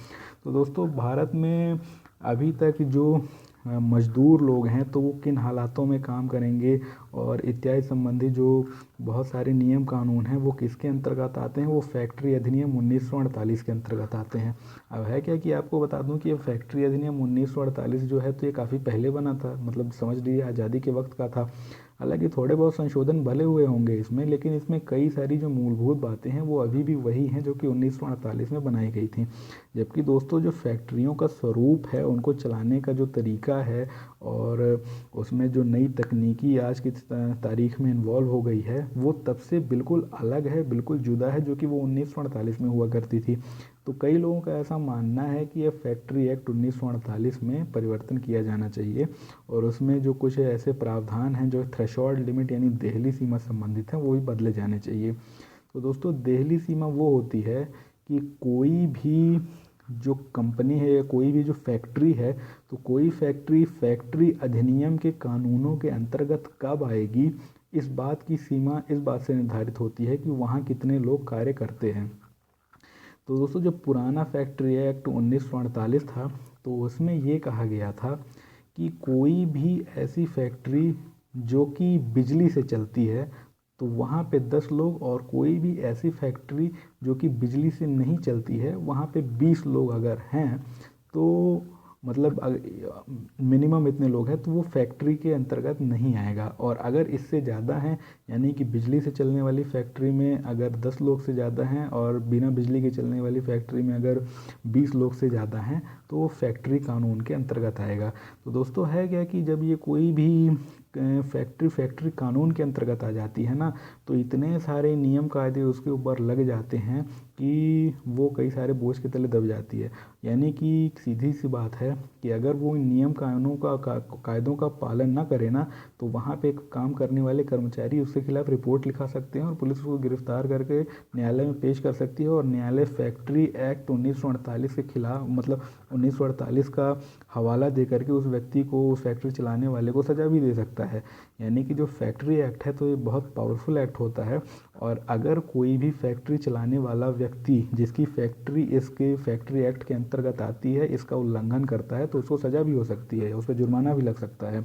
तो दोस्तों भारत में अभी तक जो मज़दूर लोग हैं तो वो किन हालातों में काम करेंगे और इत्यादि संबंधी जो बहुत सारे नियम कानून हैं वो किसके अंतर्गत आते हैं, वो फैक्ट्री अधिनियम 1948 के अंतर्गत आते हैं। अब है क्या कि आपको बता दूं कि ये फैक्ट्री अधिनियम 1948 जो है तो ये काफ़ी पहले बना था, मतलब समझ लीजिए आज़ादी के वक्त का था। हालांकि थोड़े बहुत संशोधन भले हुए होंगे इसमें, लेकिन इसमें कई सारी जो मूलभूत बातें हैं वो अभी भी वही हैं जो कि 1948 में बनाई गई थी। जबकि दोस्तों जो फैक्ट्रियों का स्वरूप है, उनको चलाने का जो तरीका है और उसमें जो नई तकनीकी आज की तारीख में इन्वॉल्व हो गई है वो तब से बिल्कुल अलग है, बिल्कुल जुदा है, जो कि वो 1948 में हुआ करती थी। तो कई लोगों का ऐसा मानना है कि यह फैक्ट्री एक्ट 1948 में परिवर्तन किया जाना चाहिए और उसमें जो कुछ ऐसे प्रावधान हैं जो थ्रेशोल्ड लिमिट यानी देहली सीमा संबंधित हैं वो भी बदले जाने चाहिए। तो दोस्तों देहली सीमा वो होती है कि कोई भी जो कंपनी है या कोई भी जो फैक्ट्री है, तो कोई फैक्ट्री फैक्ट्री अधिनियम के कानूनों के अंतर्गत कब आएगी, इस बात की सीमा इस बात से निर्धारित होती है कि वहाँ कितने लोग कार्य करते हैं। तो दोस्तों जो पुराना फैक्ट्री एक्ट 1948 था तो उसमें ये कहा गया था कि कोई भी ऐसी फैक्ट्री जो कि बिजली से चलती है तो वहाँ पे 10 लोग, और कोई भी ऐसी फैक्ट्री जो कि बिजली से नहीं चलती है वहाँ पे 20 लोग अगर हैं तो मतलब मिनिमम इतने लोग हैं तो वो फैक्ट्री के अंतर्गत नहीं आएगा। और अगर इससे ज़्यादा हैं, यानी कि बिजली से चलने वाली फैक्ट्री में अगर 10 लोग से ज़्यादा हैं और बिना बिजली के चलने वाली फैक्ट्री में अगर 20 लोग से ज़्यादा हैं तो वो फैक्ट्री कानून के अंतर्गत आएगा। तो दोस्तों है क्या कि जब ये कोई भी फैक्ट्री कानून के अंतर्गत आ जाती है ना, तो इतने सारे नियम कायदे उसके ऊपर लग जाते हैं कि वो कई सारे बोझ के तले दब जाती है। यानी कि सीधी सी बात है कि अगर वो नियम कानूनों कायदों का पालन ना करे ना, तो वहाँ पे काम करने वाले कर्मचारी उसके खिलाफ रिपोर्ट लिखा सकते हैं और पुलिस उसको गिरफ्तार करके न्यायालय में पेश कर सकती है और न्यायालय फैक्ट्री एक्ट 1948 के खिलाफ मतलब 1948 का हवाला दे करके उस व्यक्ति को, उस फैक्ट्री चलाने वाले को सज़ा भी दे सकता है। यानी कि जो फैक्ट्री एक्ट है तो ये बहुत पावरफुल एक्ट होता है और अगर कोई भी फैक्ट्री चलाने वाला व्यक्ति जिसकी फैक्ट्री इसके फैक्ट्री एक्ट के अंतर्गत आती है इसका उल्लंघन करता है तो उसको सज़ा भी हो सकती है, उस पर जुर्माना भी लग सकता है।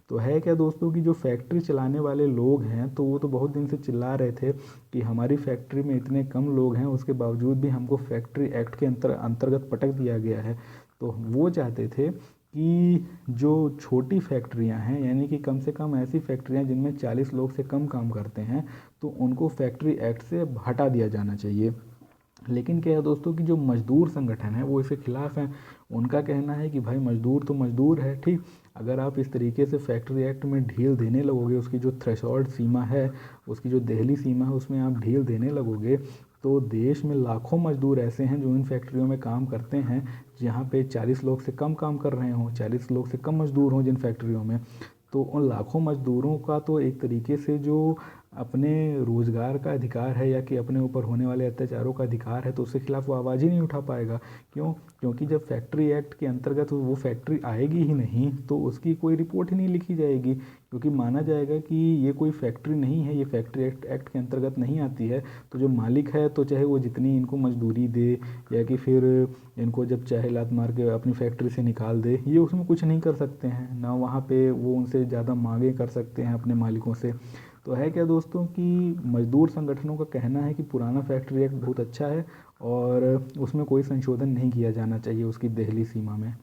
तो है क्या दोस्तों कि जो फैक्ट्री चलाने वाले लोग हैं तो वो तो बहुत दिन से चिल्ला रहे थे कि हमारी फैक्ट्री में इतने कम लोग हैं उसके बावजूद भी हमको फैक्ट्री एक्ट के अंतर्गत पटक दिया गया है। तो वो चाहते थे कि जो छोटी फैक्ट्रियां हैं, यानी कि कम से कम ऐसी फैक्ट्रियां जिनमें 40 लोग से कम काम करते हैं, तो उनको फैक्ट्री एक्ट से हटा दिया जाना चाहिए। लेकिन क्या है दोस्तों कि जो मजदूर संगठन है वो इसके खिलाफ हैं। उनका कहना है कि भाई मजदूर तो मजदूर है, ठीक, अगर आप इस तरीके से फैक्ट्री एक्ट में ढील देने लगोगे, उसकी जो थ्रेशोल्ड सीमा है, उसकी जो देहली सीमा है उसमें आप ढील देने लगोगे, तो देश में लाखों मजदूर ऐसे हैं जो इन फैक्ट्रियों में काम करते हैं जहाँ पे 40 लोग से कम काम कर रहे हों, 40 लोग से कम मजदूर हों जिन फैक्ट्रियों में। तो उन लाखों मजदूरों का तो एक तरीके से जो अपने रोज़गार का अधिकार है या कि अपने ऊपर होने वाले अत्याचारों का अधिकार है तो उसके खिलाफ वो आवाज़ ही नहीं उठा पाएगा। क्यों? क्योंकि जब फैक्ट्री एक्ट के अंतर्गत वो फैक्ट्री आएगी ही नहीं तो उसकी कोई रिपोर्ट ही नहीं लिखी जाएगी, क्योंकि माना जाएगा कि ये कोई फैक्ट्री नहीं है, ये फैक्ट्री एक्ट के अंतर्गत नहीं आती है। तो जो मालिक है तो चाहे वो जितनी इनको मजदूरी दे या कि फिर इनको जब चाहे लात मार के अपनी फैक्ट्री से निकाल दे, ये उसमें कुछ नहीं कर सकते हैं ना, वहाँ पे वो उनसे ज़्यादा मांगे कर सकते हैं अपने मालिकों से। तो है क्या दोस्तों कि मजदूर संगठनों का कहना है कि पुराना फैक्ट्री एक्ट बहुत अच्छा है और उसमें कोई संशोधन नहीं किया जाना चाहिए उसकी देहली सीमा में।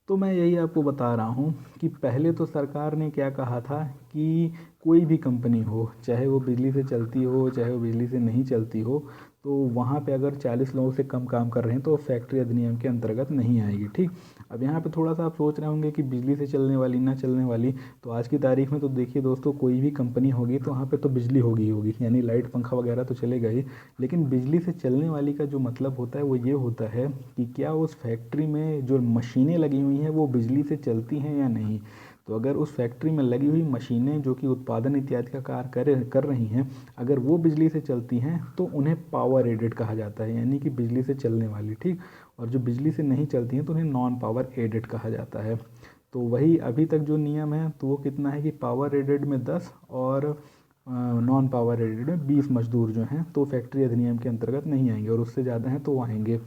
तो मैं यही आपको बता रहा हूँ कि पहले तो सरकार ने क्या कहा था कि कोई भी कंपनी हो, चाहे वो बिजली से चलती हो चाहे वो बिजली से नहीं चलती हो, तो वहाँ पे अगर 40 लोगों से कम काम कर रहे हैं तो फैक्ट्री अधिनियम के अंतर्गत नहीं आएगी। ठीक, अब यहाँ पे थोड़ा सा आप सोच रहे होंगे कि बिजली से चलने वाली ना चलने वाली, तो आज की तारीख में तो देखिए दोस्तों, कोई भी कंपनी होगी तो वहाँ पे तो बिजली होगी ही होगी, यानी लाइट पंखा वगैरह तो चलेगा ही। लेकिन बिजली से चलने वाली का जो मतलब होता है वो ये होता है कि क्या उस फैक्ट्री में जो मशीनें लगी हुई हैं वो बिजली से चलती हैं या नहीं। तो अगर उस फैक्ट्री में लगी हुई मशीनें जो कि उत्पादन इत्यादि का कार्य कर रही हैं, अगर वो बिजली से चलती हैं तो उन्हें पावर एडेड कहा जाता है, यानी कि बिजली से चलने वाली। ठीक, और जो बिजली से नहीं चलती हैं तो उन्हें नॉन पावर एडेड कहा जाता है। तो वही अभी तक जो नियम है तो वो कितना है कि पावर एडेड में 10 और नॉन पावर एडेड में 20 मजदूर जो हैं तो फैक्ट्री अधिनियम के अंतर्गत नहीं आएंगे, और उससे ज़्यादा हैं तो वो आएंगे।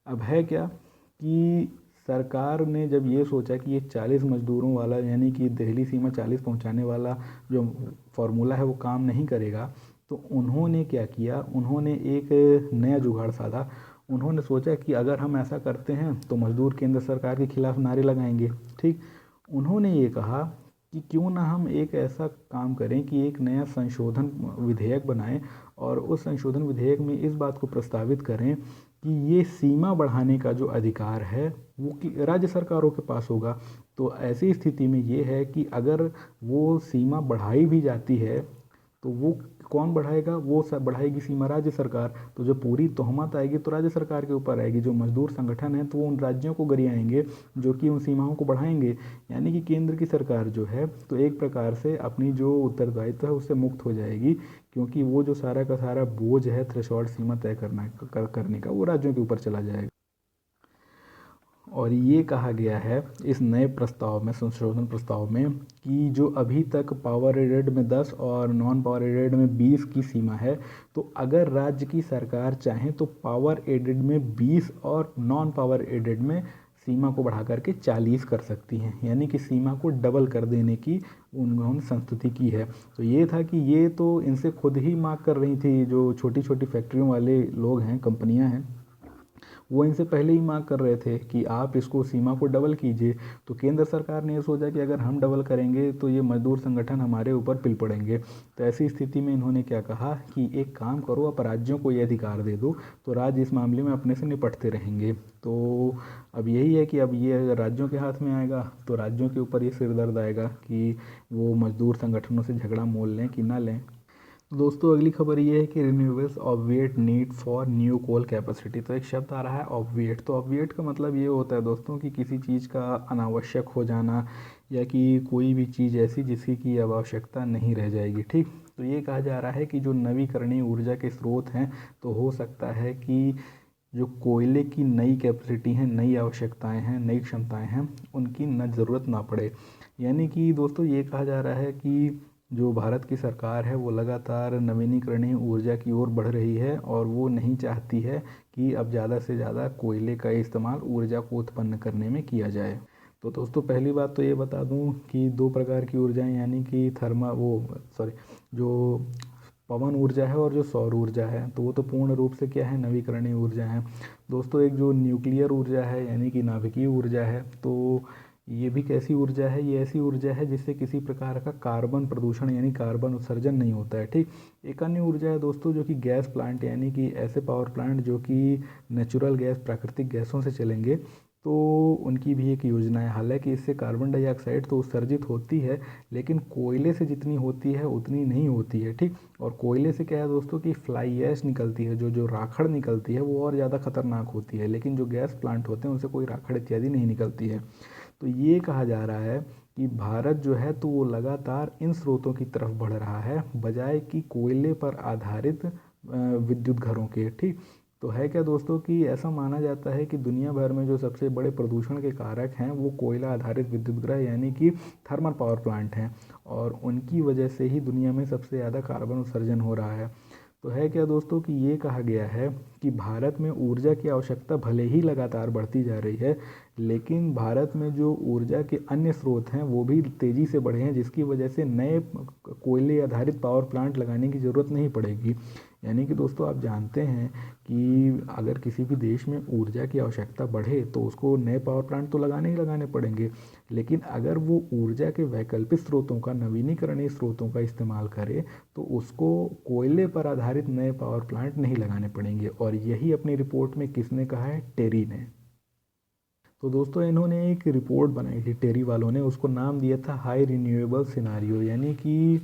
अब है क्या कि सरकार ने जब ये सोचा कि ये 40 मजदूरों वाला, यानी कि दहली सीमा 40 पहुंचाने वाला जो फॉर्मूला है वो काम नहीं करेगा, तो उन्होंने क्या किया, उन्होंने एक नया जुगाड़ साधा। उन्होंने सोचा कि अगर हम ऐसा करते हैं तो मजदूर केंद्र सरकार के खिलाफ नारे लगाएंगे। ठीक, उन्होंने ये कहा कि क्यों ना हम एक ऐसा काम करें कि एक नया संशोधन विधेयक बनाएं, और उस संशोधन विधेयक में इस बात को प्रस्तावित करें कि ये सीमा बढ़ाने का जो अधिकार है वो कि राज्य सरकारों के पास होगा। तो ऐसी स्थिति में ये है कि अगर वो सीमा बढ़ाई भी जाती है तो वो कौन बढ़ाएगा, वो सब बढ़ाएगी सीमा राज्य सरकार। तो जो पूरी तोहमत आएगी तो राज्य सरकार के ऊपर आएगी। जो मजदूर संगठन है तो वो उन राज्यों को गरियाएंगे जो कि उन सीमाओं को बढ़ाएंगे, यानी कि केंद्र की सरकार जो है तो एक प्रकार से अपनी जो उत्तरदायित्व है उससे मुक्त हो जाएगी, क्योंकि वो जो सारा का सारा बोझ है थ्रेशोल्ड सीमा तय करने का वो राज्यों के ऊपर चला जाएगा। और ये कहा गया है इस नए प्रस्ताव में, संशोधन प्रस्ताव में, कि जो अभी तक पावर एडेड में 10 और नॉन पावर एडेड में 20 की सीमा है, तो अगर राज्य की सरकार चाहे तो पावर एडेड में 20 और नॉन पावर एडेड में सीमा को बढ़ा करके 40 कर सकती हैं, यानी कि सीमा को डबल कर देने की उन्होंने संस्तुति की है। तो ये था कि ये तो इनसे खुद ही मांग कर रही थी, जो छोटी छोटी फैक्ट्रियों वाले लोग हैं, कंपनियां हैं, वो इनसे पहले ही मांग कर रहे थे कि आप इसको सीमा को डबल कीजिए। तो केंद्र सरकार ने ये सोचा कि अगर हम डबल करेंगे तो ये मजदूर संगठन हमारे ऊपर पिल पड़ेंगे। तो ऐसी स्थिति में इन्होंने क्या कहा कि एक काम करो, आप राज्यों को ये अधिकार दे दो, तो राज्य इस मामले में अपने से निपटते रहेंगे। तो अब यही है कि अब ये अगर राज्यों के हाथ में आएगा तो राज्यों के ऊपर ये सिर दर्द आएगा कि वो मजदूर संगठनों से झगड़ा मोल लें कि ना लें। तो दोस्तों अगली खबर ये है कि renewables obviate need for new coal capacity. तो एक शब्द आ रहा है ऑब्विएट। तो ऑब्विएट का मतलब ये होता है दोस्तों कि किसी चीज़ का अनावश्यक हो जाना, या कि कोई भी चीज़ ऐसी जिसकी की अब आवश्यकता नहीं रह जाएगी। ठीक, तो ये कहा जा रहा है कि जो नवीकरणीय ऊर्जा के स्रोत हैं, तो हो सकता है कि जो कोयले की नई कैपेसिटी है, नई आवश्यकताएं हैं, नई क्षमताएं हैं, उनकी न ज़रूरत ना पड़े। यानी कि दोस्तों ये कहा जा रहा है कि जो भारत की सरकार है वो लगातार नवीनीकरणीय ऊर्जा की ओर बढ़ रही है, और वो नहीं चाहती है कि अब ज़्यादा से ज़्यादा कोयले का इस्तेमाल ऊर्जा को उत्पन्न करने में किया जाए। तो दोस्तों पहली बात तो ये बता दूं कि दो प्रकार की ऊर्जाएं, यानी कि जो पवन ऊर्जा है और जो सौर ऊर्जा है, तो वो तो पूर्ण रूप से क्या है, नवीकरणीय ऊर्जा है। दोस्तों एक जो न्यूक्लियर ऊर्जा है, यानी कि नाभिकीय ऊर्जा है, तो ये भी कैसी ऊर्जा है, ये ऐसी ऊर्जा है जिससे किसी प्रकार का कार्बन प्रदूषण यानी कार्बन उत्सर्जन नहीं होता है। ठीक, एक अन्य ऊर्जा है दोस्तों जो कि गैस प्लांट, यानी कि ऐसे पावर प्लांट जो कि नेचुरल गैस, प्राकृतिक गैसों से चलेंगे, तो उनकी भी एक योजना है। हालांकि इससे कार्बन डाइऑक्साइड तो उत्सर्जित होती है, लेकिन कोयले से जितनी होती है उतनी नहीं होती है। ठीक, और कोयले से क्या है दोस्तों कि फ्लाई ऐश निकलती है, जो जो राखड़ निकलती है वो और ज़्यादा खतरनाक होती है, लेकिन जो गैस प्लांट होते हैं उनसे कोई राखड़ इत्यादि नहीं निकलती है। तो ये कहा जा रहा है कि भारत जो है तो वो लगातार इन स्रोतों की तरफ बढ़ रहा है, बजाय कि कोयले पर आधारित विद्युत घरों के। ठीक, तो है क्या दोस्तों कि ऐसा माना जाता है कि दुनिया भर में जो सबसे बड़े प्रदूषण के कारक हैं वो कोयला आधारित विद्युत ग्रह यानी कि थर्मल पावर प्लांट हैं, और उनकी वजह से ही दुनिया में सबसे ज़्यादा कार्बन उत्सर्जन हो रहा है। तो है क्या दोस्तों कि ये कहा गया है कि भारत में ऊर्जा की आवश्यकता भले ही लगातार बढ़ती जा रही है, लेकिन भारत में जो ऊर्जा के अन्य स्रोत हैं वो भी तेज़ी से बढ़े हैं, जिसकी वजह से नए कोयले आधारित पावर प्लांट लगाने की ज़रूरत नहीं पड़ेगी। यानी कि दोस्तों आप जानते हैं कि अगर किसी भी देश में ऊर्जा की आवश्यकता बढ़े तो उसको नए पावर प्लांट तो लगाने ही लगाने पड़ेंगे, लेकिन अगर वो ऊर्जा के वैकल्पिक स्रोतों का, नवीनीकरणीय स्रोतों का इस्तेमाल करे तो उसको कोयले पर आधारित नए पावर प्लांट नहीं लगाने पड़ेंगे। और यही अपनी रिपोर्ट में किसने कहा है? टेरी ने। तो दोस्तों इन्होंने एक रिपोर्ट बनाई थी टेरी वालों ने, उसको नाम दिया था हाई रिन्यूएबल सिनारियो, यानी कि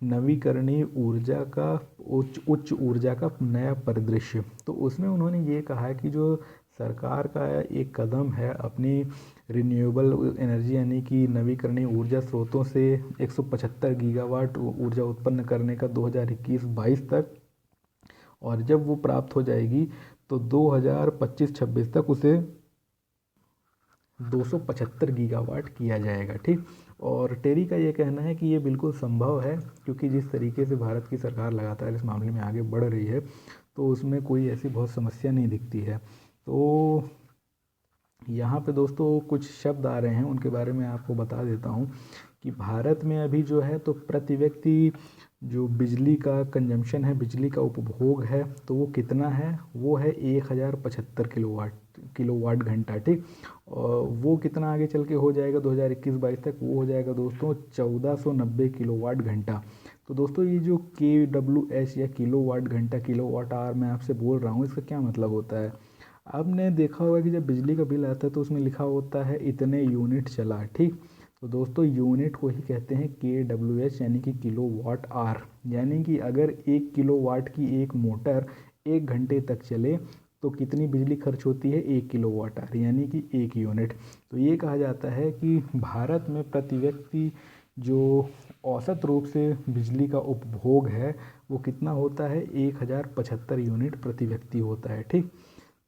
नवीकरणीय ऊर्जा का उच्च उच्च ऊर्जा का नया परिदृश्य। तो उसमें उन्होंने ये कहा है कि जो सरकार का एक कदम है अपनी रिन्यूएबल एनर्जी यानी कि नवीकरणीय ऊर्जा स्रोतों से 175 गीगावाट ऊर्जा उत्पन्न करने का 2021-22 तक, और जब वो प्राप्त हो जाएगी तो 2025-26 तक उसे 275 गीगावाट किया जाएगा। ठीक। और टेरी का ये कहना है कि ये बिल्कुल संभव है, क्योंकि जिस तरीके से भारत की सरकार लगातार इस मामले में आगे बढ़ रही है तो उसमें कोई ऐसी बहुत समस्या नहीं दिखती है। तो यहाँ पे दोस्तों कुछ शब्द आ रहे हैं, उनके बारे में आपको बता देता हूँ कि भारत में अभी जो है तो प्रति व्यक्ति जो बिजली का कंजम्पशन है, बिजली का उपभोग है, तो वो कितना है? वो है 1075 किलोवाट घंटा। ठीक। और वो कितना आगे चल के हो जाएगा 2021-22 तक? वो हो जाएगा दोस्तों 1490 किलोवाट घंटा। तो दोस्तों ये जो KWH या किलोवाट घंटा, किलोवाट आवर मैं आपसे बोल रहा हूँ, इसका क्या मतलब होता है? आपने देखा होगा कि जब बिजली का बिल आता है तो उसमें लिखा होता है इतने यूनिट चला। ठीक। तो दोस्तों यूनिट को ही कहते हैं KWH यानी कि किलोवाट आवर। यानी कि अगर 1 किलोवाट की एक मोटर 1 घंटे तक चले तो कितनी बिजली खर्च होती है? 1 किलोवाट आवर यानी कि 1 यूनिट। तो ये कहा जाता है कि भारत में प्रति व्यक्ति जो औसत रूप से बिजली का उपभोग है वो कितना होता है? 1075 यूनिट प्रति व्यक्ति होता है। ठीक।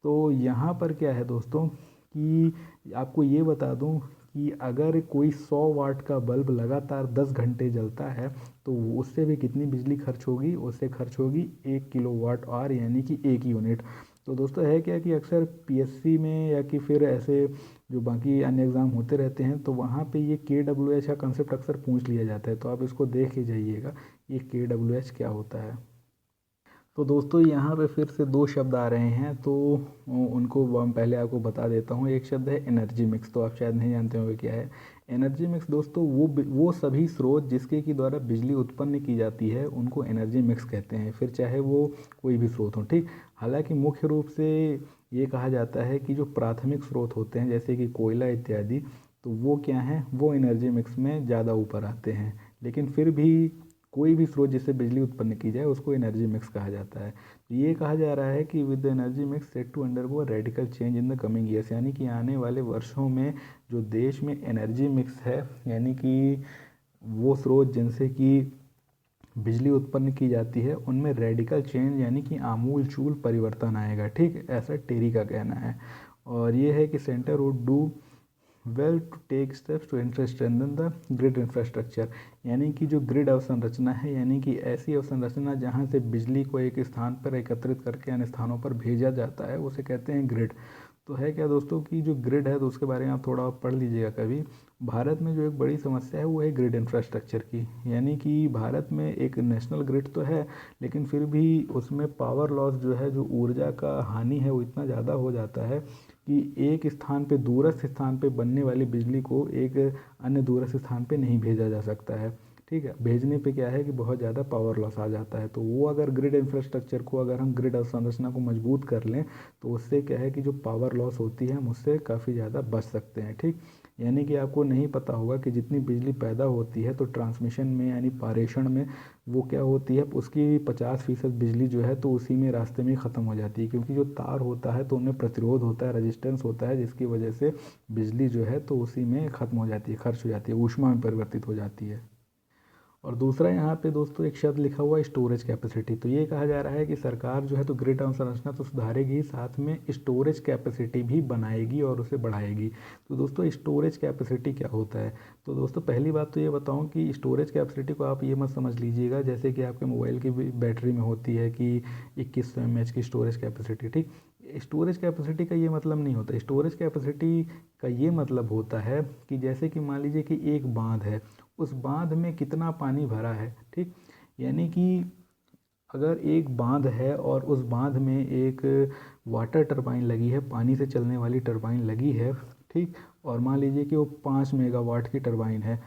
तो यहाँ पर क्या है दोस्तों कि आपको ये बता दूँ कि अगर कोई 100 वाट का बल्ब लगातार 10 घंटे जलता है तो उससे भी कितनी बिजली खर्च होगी? उससे खर्च होगी 1 किलोवाट आवर यानी कि 1 यूनिट। तो दोस्तों है क्या कि अक्सर PSC में या कि फिर ऐसे जो बाकी अन्य एग्ज़ाम होते रहते हैं तो वहाँ पे ये KWH का कंसेप्ट अक्सर पूछ लिया जाता है, तो आप इसको देख ही जाइएगा ये KWH क्या होता है। तो दोस्तों यहाँ पे फिर से दो शब्द आ रहे हैं, तो उनको हम पहले आपको बता देता हूँ। एक शब्द है एनर्जी मिक्स, तो आप शायद नहीं जानते होंगे क्या है एनर्जी मिक्स। दोस्तों वो सभी स्रोत जिसके की द्वारा बिजली उत्पन्न की जाती है उनको एनर्जी मिक्स कहते हैं, फिर चाहे वो कोई भी स्रोत हो। ठीक। हालांकि मुख्य रूप से ये कहा जाता है कि जो प्राथमिक स्रोत होते हैं जैसे कि कोयला इत्यादि, तो वो क्या हैं? वो एनर्जी मिक्स में ज़्यादा ऊपर आते हैं, लेकिन फिर भी कोई भी स्रोत जिससे बिजली उत्पन्न की जाए उसको एनर्जी मिक्स कहा जाता है। तो ये कहा जा रहा है कि with the energy mix set to undergo radical change in the coming years, यानी कि आने वाले वर्षों में जो देश में एनर्जी मिक्स है, यानी कि वो स्रोत जिनसे कि बिजली उत्पन्न की जाती है उनमें रेडिकल चेंज यानी कि आमूल चूल परिवर्तन आएगा। ठीक। ऐसा टेरी का कहना है। और ये है कि centre would do well to take steps to strengthen the grid infrastructure, यानी कि जो ग्रिड अवसंरचना है, यानी कि ऐसी अवसंरचना जहाँ से बिजली को एक स्थान पर एकत्रित करके अन्य स्थानों पर भेजा जाता है, उसे कहते हैं ग्रिड। तो है क्या दोस्तों कि जो ग्रिड है तो उसके बारे में आप थोड़ा पढ़ लीजिएगा कभी। भारत में जो एक बड़ी समस्या है वो है ग्रिड इंफ्रास्ट्रक्चर की, यानी कि भारत में एक नेशनल ग्रिड तो है लेकिन फिर भी उसमें पावर लॉस जो है, जो ऊर्जा का हानि है वो इतना ज़्यादा हो जाता है कि एक स्थान पे, दूरस्थ स्थान पे बनने वाली बिजली को एक अन्य दूरस्थ स्थान पे नहीं भेजा जा सकता है। ठीक है। भेजने पे क्या है कि बहुत ज़्यादा पावर लॉस आ जाता है। तो वो अगर ग्रिड इंफ्रास्ट्रक्चर को, अगर हम ग्रिड अवसंरचना को मजबूत कर लें तो उससे क्या है कि जो पावर लॉस होती है हम उससे काफ़ी ज़्यादा बच सकते हैं। ठीक। यानी कि आपको नहीं पता होगा कि जितनी बिजली पैदा होती है तो ट्रांसमिशन में यानी पारेषण में वो क्या होती है, उसकी 50% बिजली जो है तो उसी में रास्ते में ख़त्म हो जाती है, क्योंकि जो तार होता है तो उनमें प्रतिरोध होता है, रेजिस्टेंस होता है, जिसकी वजह से बिजली जो है तो उसी में ख़त्म हो जाती है, खर्च हो जाती है, ऊष्मा में परिवर्तित हो जाती है। और दूसरा यहाँ पे दोस्तों एक शब्द लिखा हुआ है स्टोरेज कैपेसिटी। तो ये कहा जा रहा है कि सरकार जो है तो ग्रिड अवसंरचना तो सुधारेगी, साथ में स्टोरेज कैपेसिटी भी बनाएगी और उसे बढ़ाएगी। तो दोस्तों स्टोरेज कैपेसिटी क्या होता है? तो दोस्तों पहली बात तो ये बताऊँ कि स्टोरेज कैपेसिटी को आप ये मत समझ लीजिएगा जैसे कि आपके मोबाइल की बैटरी में होती है कि 2100 mAh की स्टोरेज कैपेसिटी। ठीक। स्टोरेज कैपेसिटी का ये मतलब नहीं होता। स्टोरेज कैपेसिटी का ये मतलब होता है कि जैसे कि मान लीजिए कि एक बांध है, उस बांध में कितना पानी भरा है। ठीक। यानी कि अगर एक बांध है और उस बांध में एक वाटर टरबाइन लगी है, पानी से चलने वाली टरबाइन लगी है, ठीक, और मान लीजिए कि वो 5 मेगावाट की टरबाइन है,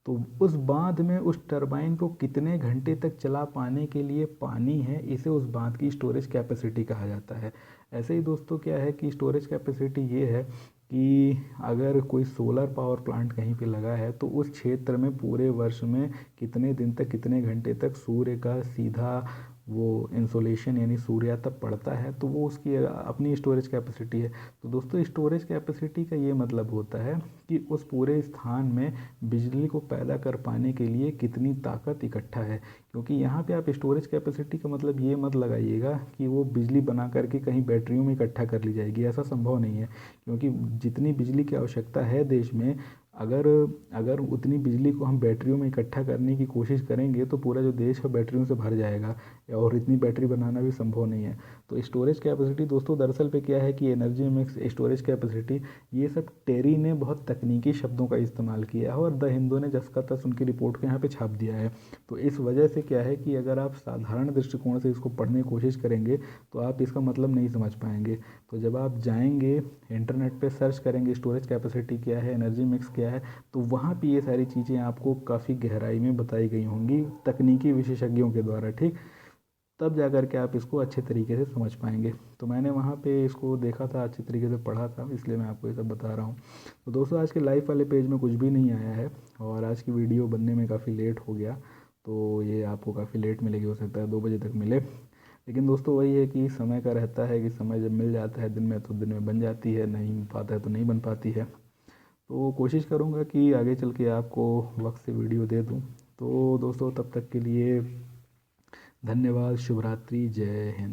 तो उस बांध में उस टरबाइन को कितने घंटे तक चला पाने के लिए पानी है, इसे उस बांध की स्टोरेज कैपेसिटी कहा जाता है। ऐसे ही दोस्तों क्या है कि स्टोरेज कैपेसिटी ये है कि अगर कोई सोलर पावर प्लांट कहीं पे लगा है तो उस क्षेत्र में पूरे वर्ष में कितने दिन तक, कितने घंटे तक सूर्य का सीधा वो इंसोलेशन यानी सूर्यातप पड़ता है, तो वो उसकी अपनी स्टोरेज कैपेसिटी है। तो दोस्तों स्टोरेज कैपेसिटी का ये मतलब होता है कि उस पूरे स्थान में बिजली को पैदा कर पाने के लिए कितनी ताकत इकट्ठा है। क्योंकि यहाँ पे आप स्टोरेज कैपेसिटी का मतलब ये मत लगाइएगा कि वो बिजली बना करके कहीं बैटरियों में इकट्ठा कर ली जाएगी, ऐसा संभव नहीं है। क्योंकि जितनी बिजली की आवश्यकता है देश में, अगर अगर उतनी बिजली को हम बैटरियों में इकट्ठा करने की कोशिश करेंगे तो पूरा जो देश है बैटरियों से भर जाएगा, और इतनी बैटरी बनाना भी संभव नहीं है। तो स्टोरेज कैपेसिटी दोस्तों दरअसल पे क्या है कि एनर्जी मिक्स, स्टोरेज कैपेसिटी, ये सब टेरी ने बहुत तकनीकी शब्दों का इस्तेमाल किया है और द हिंदू ने जस का तस उनकी रिपोर्ट को यहाँ पे छाप दिया है। तो इस वजह से क्या है कि अगर आप साधारण दृष्टिकोण से इसको पढ़ने की कोशिश करेंगे तो आप इसका मतलब नहीं समझ पाएंगे। तो जब आप जाएंगे इंटरनेट पे सर्च करेंगे स्टोरेज कैपेसिटी क्या है, एनर्जी मिक्स क्या है, तो वहाँ पे ये सारी चीज़ें आपको काफ़ी गहराई में बताई गई होंगी तकनीकी विशेषज्ञों के द्वारा, ठीक, तब जा कर के आप इसको अच्छे तरीके से समझ पाएंगे। तो मैंने वहाँ पे इसको देखा था, अच्छे तरीके से पढ़ा था, इसलिए मैं आपको ये सब बता रहा हूँ। तो दोस्तों आज के लाइव वाले पेज में कुछ भी नहीं आया है और आज की वीडियो बनने में काफ़ी लेट हो गया, तो ये आपको काफ़ी लेट मिलेगी, हो सकता है 2 बजे तक मिले। लेकिन दोस्तों वही है कि समय का रहता है कि समय जब मिल जाता है दिन में तो दिन में बन जाती है, नहीं मिल पाता है तो नहीं बन पाती है। तो कोशिश करूँगा कि आगे चल के आपको वक्त से वीडियो दे दूँ। तो दोस्तों तब तक के लिए धन्यवाद, शुभ रात्रि, जय हिंद।